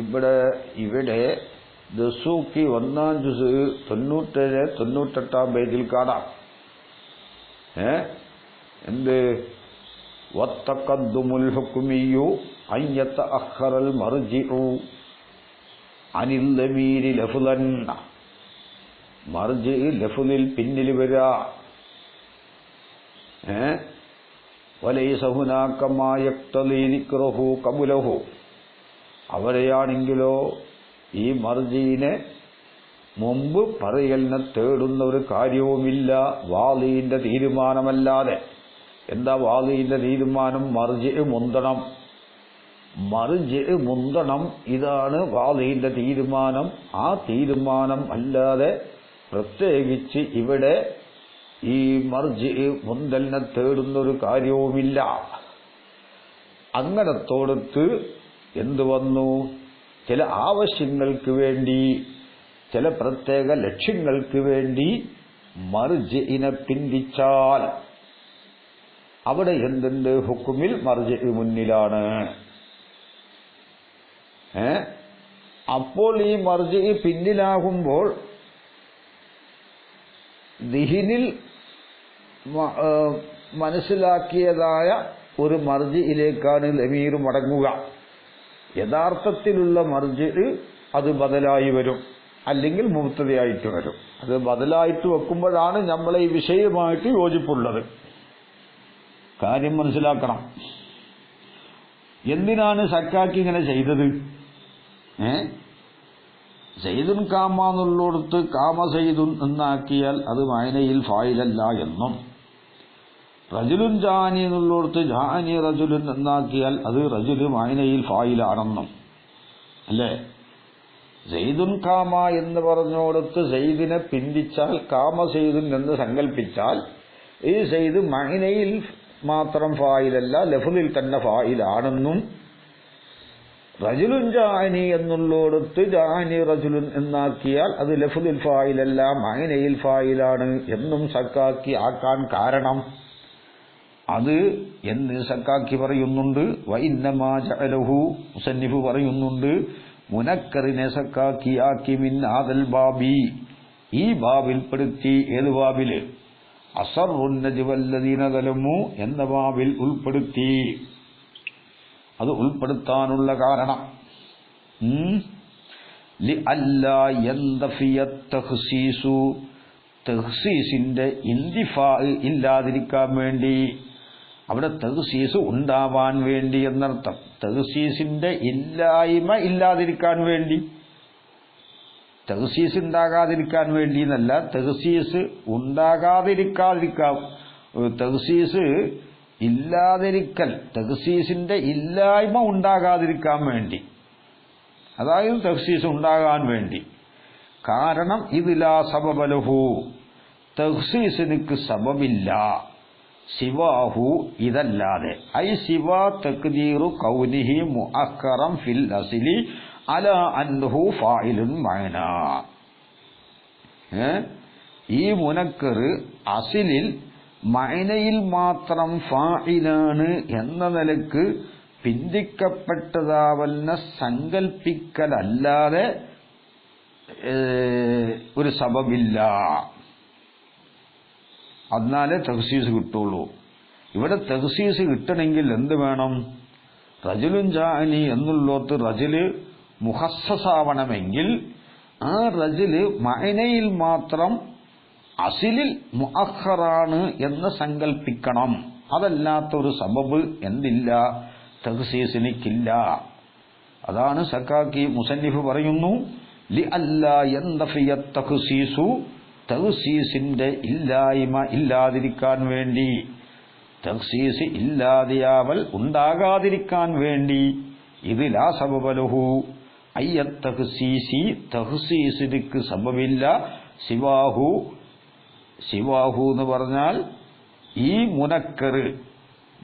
ഇവിടെ ദസൂക്കി 1-ാം ജുസ് 97-98 പേജിൽ കാണാം. എന്ത്? വത്തഖദ്ദുമുൽ ഹുക്മിയ്യു അൻ യതഅഖറൽ മർജിഉ അനിൽ ലമീരി ലഫ്ളൻ, മർജി ലഫ്ളിൽ പിന്നിൽ വരാ. വലൈസ ഹുനാക മാ യഖ്തലി ദിക്റുഹു ഖബ്ലഹു, അവരെയാണെങ്കിലോ ഈ മർജിനെ മുമ്പ് പറയലിനെ തേടുന്ന ഒരു കാര്യവുമില്ല വാളിന്റെ തീരുമാനമല്ലാതെ. എന്താ വാളിന്റെ തീരുമാനം? മർജിഅ് മുന്തണം, മർജിഅ് മുന്തണം. ഇതാണ് വാളിന്റെ തീരുമാനം. ആ തീരുമാനം അല്ലാതെ പ്രത്യേകിച്ച് ഇവിടെ ഈ മർജിഅ് മുന്തലിനെ തേടുന്ന ഒരു കാര്യവുമില്ല. അങ്ങനത്തോടത്ത് എന്തു വന്നു? ചില ആവശ്യങ്ങൾക്ക് വേണ്ടി, ചില പ്രത്യേക ലക്ഷ്യങ്ങൾക്ക് വേണ്ടി മർജിഇനെ പിന്തിച്ചാൽ അവിടെ എന്തുണ്ട്? ഹുക്കുമിൽ മർജിഅ് മുന്നിലാണ്. അപ്പോൾ ഈ മർജിഇ പിന്നിലാകുമ്പോൾ ദിഹിനിൽ മനസ്സിലാക്കിയതായ ഒരു മർജിഇലേക്കാണ് ലമീർ മടങ്ങുക. യഥാർത്ഥത്തിലുള്ള മർജിഇ അത് ബദലായി വരും, അല്ലെങ്കിൽ മുബ്തദയായിട്ട് വരും. അത് ബദലായിട്ട് വെക്കുമ്പോഴാണ് നമ്മളെ ഈ വിഷയവുമായിട്ട് യോജിപ്പുള്ളത്. കാര്യം മനസ്സിലാക്കണം. എന്തിനാണ് സക്കാക്കി ഇങ്ങനെ ചെയ്തത്? സയ്യിദുൻ കാമ എന്നുള്ളിടത്ത് കാമ സയ്യിദുൻ എന്നാക്കിയാൽ അത് മഅനയിൽ ഫായിലല്ല എന്നും, റജുലുൻ ജാനി എന്നുള്ളിടത്ത് ജാനി റജുലുൻ എന്നാക്കിയാൽ അത് റജുല് മഅനയിൽ ഫായിലാണെന്നും അല്ലേ? സയ്യിദുൻ കാമ എന്ന് പറഞ്ഞോടത്ത് സയ്യിദിനെ പിന്തിച്ചാൽ കാമ സയ്യിദുൻ എന്ന് സങ്കല്പിച്ചാൽ ഈ സയ്യിദ് മഅനയിൽ മാത്രം ഫായിലല്ല, ലഫ്ളിൽ തന്നെ ഫായിലാണെന്നും, റജുലുൻ ജാനി എന്നുള്ളോടത്ത് ജാനി റജുലുൻ എന്നാക്കിയാൽ അത് ലഫ്ളിൽ ഫായിലല്ല, മഅനയിൽ ഫായിലാണ് എന്നും സക്കാക്കി ആക്കാൻ കാരണം അത് എന്ന് സക്കാക്കി പറയുന്നുണ്ട്. വഇന്നമാ ജഅലഹു, മുസന്നിഫ് പറയുന്നുണ്ട്, മുനക്കറിനെ സക്കാക്കി ആക്കി മിൻ ആദൽ ബാബി, ഈ ബാബിൽ പെടുത്തി. ഏത് ബാബില്? അസറുൻ നജ്വല്ലദീന ദലമു എന്ന ബാബിൽ ഉൾപ്പെടുത്തി. അത് ഉൾപ്പെടുത്താനുള്ള കാരണം ലിഅല്ലാ യൻദഫിയ തഖ്സീസു, തഖ്സീസിന്റെ ഇന്തിഫാ ഇല്ലാതിരിക്കാൻ വേണ്ടി. അവിടെ തഖ്സീസ് ഉണ്ടാവാൻ വേണ്ടി എന്നർത്ഥം. തഖ്സീസിന്റെ ഇല്ലായ്മ ഇല്ലാതിരിക്കാൻ വേണ്ടി. തഖ്സീസ് ഉണ്ടാകാതിരിക്കാൻ വേണ്ടി എന്നല്ല, തഖ്സീസ് ഉണ്ടാകാതിരിക്കാതിരിക്കാം. തഖ്സീസ് ഇല്ലാതിരിക്കൽ, തഖ്സീസിന്റെ ഇല്ലായ്മ ഉണ്ടാകാതിരിക്കാൻ വേണ്ടി, അതായത് തഖ്സീസ് ഉണ്ടാകാൻ വേണ്ടി. കാരണം ഇതിലാ സബബലഹു, തഖ്സീസിന് സബബില്ല, സിവാഹു ഇതല്ലാതെ. ഐ സിവാ തഖ്ദീറു കൗനിഹി മുഅഖറം ഫിൽ അസ്ലി അലാ അൻഹു ഫായിലുൻ മഅനാ. ഈ മുനക്കർ അസിലിൽ മഅനയിൽ മാത്രം ഫായിലാണ് എന്ന നിലക്ക് പിന്തിക്കപ്പെട്ടതാവന്ന സങ്കൽപ്പിക്കലല്ലാതെ ഒരു സബബില്ല. എന്നാലേ തഖ്സീസ് കിട്ടുള്ളൂ. ഇവിടെ തഖ്സീസ് കിട്ടണമെങ്കിൽ എന്ത് വേണം? റജുലുൻ ജാഅനി എന്നുള്ളോത്ത് റജുല് മുഖസ്സസാവണമെങ്കിൽ ആ റജുല് മഅനയിൽ മാത്രം അസിലിൽ മുഅഖറാണ് എന്ന് സങ്കൽപ്പിക്കണം. അതല്ലാത്തൊരു സബബ് എന്തില്ല? തഖ്സീസിനിക്കില്ല. അതാണ് സക്കാക്കി മുസന്നിഫ് പറയുന്നു, ലിഅല്ലാ യൻദഫിയ തഖ്സീസു, തഖ്സീസിന്റെ ഇല്ലായ്മ ഇല്ലാതിരിക്കാൻ വേണ്ടി, തഖ്സീസ് ഇല്ലാതെയാവൽ ഉണ്ടാകാതിരിക്കാൻ വേണ്ടി. ഇത് ലാ സബബലഹു അയ്യ തഖ്സീസി, തഖ്സീസിനിക്ക് സബബില്ല. സിവാഹു, സിവാഹു എന്ന് പറഞ്ഞാൽ ഈ മുനക്കർ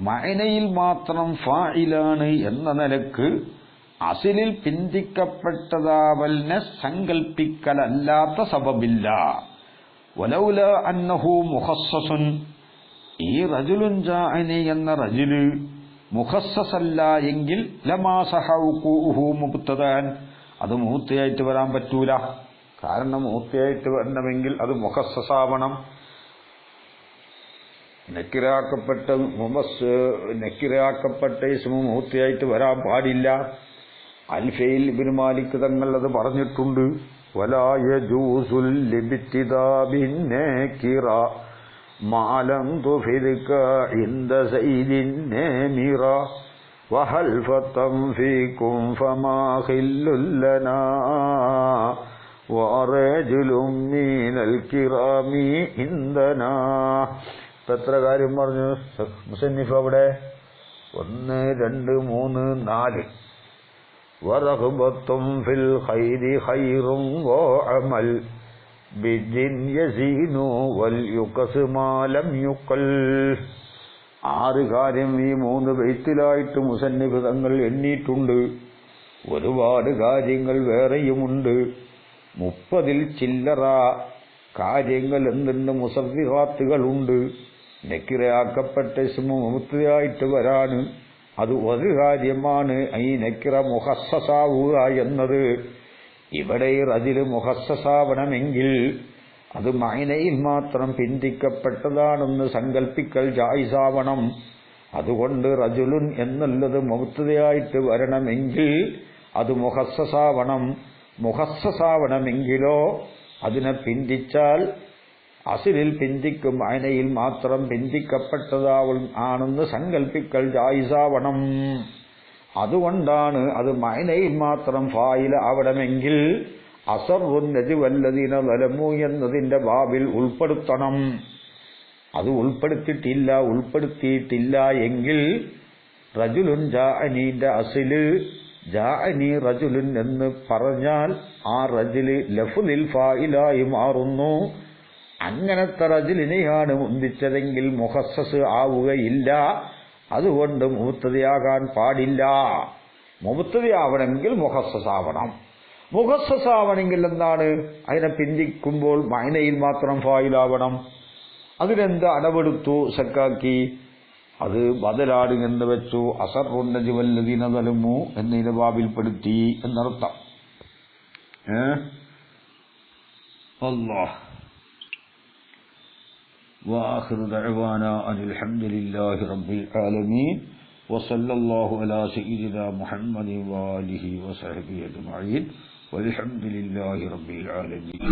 മഅനയിൽ മാത്രം ഫായിലാണ് എന്ന നിലക്ക് അസിലിൽ പിന്തിക്കപ്പെട്ടതാവലിനെ സങ്കൽപ്പിക്കലല്ലാത്ത സബബില്ല. വലൗല അന്നഹു മുഖസ്സസുൻ, ഈ റജുലുൻ ജാഅനി എന്ന റജുല് മുഖസ്സസല്ല എങ്കിൽ ലമാ സഹഉഖുഹു മുബ്തദാൻ, അത് മൂത്തയായിട്ട് വരാൻ പറ്റൂല. കാരണം മൂത്തയായിട്ട് വരണമെങ്കിൽ അത് മുഖസ്സസാവണം. നെക്കിറാക്കപ്പെട്ട ഇസ്മു മൂത്തയായിട്ട് വരാൻ പാടില്ല. അൽഫയിൽ ഇബ്നു മാലിക് തങ്ങൾ അത് പറഞ്ഞിട്ടുണ്ട്. വലാ യജൂസുൽ ലിബ്തിദാബിൻ നകിറ മാലം തുഫിദക ഇൻദ സൈദിൻ നമിറ വഹൽ ഫതം ഫീകും ഫമാ ഖില്ലുൽ ലനാ വറജുലും മിനൽ കിറാമി ഇൻദനാ. എത്ര കാര്യം പറഞ്ഞു മുസന്നിഫ് അവിടെ? 1 2 3 4. വറഗ്ബത്തും ഫിൽ ഖൈരി ഖൈറും വഅമൽ ബിജിൻ യസീനു വൽ യുഖസ് മാ ലം യുഖൽ. 6 കാര്യം ഈ 3 ബൈത്തിലായിട്ട് മുസന്നിഫ് തങ്ങൾ എണ്ണിയിട്ടുണ്ട്. ഒരുപാട് കാര്യങ്ങൾ വേറെയുമുണ്ട്. 30 ചില്ലറ കാര്യങ്ങൾ എന്തുണ്ട്? മുസവ്വിഹാത്തുകളുണ്ട്. നക്കിറയാക്കപ്പെട്ട ഇസ്മു മുബ്തദയായിട്ട് വരാന് അത് ഒരു കാര്യമാണ്. ഈ നക്കിറ മുഖസ്സസാവുക എന്നത്. ഇവിടെ റജുല് മുഖസ്സസാവണമെങ്കിൽ അത് മഅനയിൽ മാത്രം പിന്തിക്കപ്പെട്ടതാണെന്ന് സങ്കല്പിക്കൽ ജായിസാവണം. അതുകൊണ്ട് റജുലുൻ എന്നുള്ളത് മുബ്തദയായിട്ട് വരണമെങ്കിൽ അത് മുഖസ്സസാവണം. മുഖസ്സസാവണമെങ്കിലോ അതിനെ പിന്തിച്ചാൽ അസിലിൽ പിന്തിക്കും, മഅനയിൽ മാത്രം പിന്തിക്കപ്പെട്ടതാവും ആണെന്ന് സങ്കല്പിക്കൽ ജായിസാവണം. അതുകൊണ്ടാണ് അത് മഅനയിൽ മാത്രം ഫായില ആവണമെങ്കിൽ അസറുൻ നജ്വല്ലദീന ളലമു എന്നതിന്റെ ബാബിൽ ഉൾപ്പെടുത്തണം. അത് ഉൾപ്പെടുത്തിയിട്ടില്ല എങ്കിൽ റജുലുൻ ജാഅനീന്റെ അസില് ജാഅനി റജുലുൻ എന്ന് പറഞ്ഞാൽ ആ റജുല് ലഫ്ളിൽ ഫായിലായി മാറുന്നു. അങ്ങനത്തെ റജുലിനെയാണ് മുന്തിച്ചതെങ്കിൽ മുഖസ്സസ് ആവുകയില്ല. അതുകൊണ്ട് മുബ്തദയാകാൻ പാടില്ല. മുബ്തദയാവണമെങ്കിൽ മുഖസ്സസാവണം. മുഖസ്സസാവണമെങ്കിൽ എന്താണ്? അതിനെ പിന്തിക്കുമ്പോൾ മഅനയിൽ മാത്രം ഫായിലാവണം. അതിനെന്ത് അടവെടുത്തു സക്കാക്കി? അത് ബദലാണ് എന്ന് വെച്ചു. അസറുൻ നജ്വല്ലദീന ളലമു എന്നതിന്റെ ബാബിൽപ്പെടുത്തി എന്നർത്ഥം. അല്ലാഹ്. വആഖിറു ദഅവാനാ അനിൽ ഹംദുലില്ലാഹി റബ്ബിൽ ആലമീൻ വസല്ലല്ലാഹു അലാ സയ്യിദിനാ മുഹമ്മദിൻ വആലിഹി വസഹ്ബിഹി അജ്മഈൻ വൽഹംദുലില്ലാഹി റബ്ബിൽ ആലമീൻ.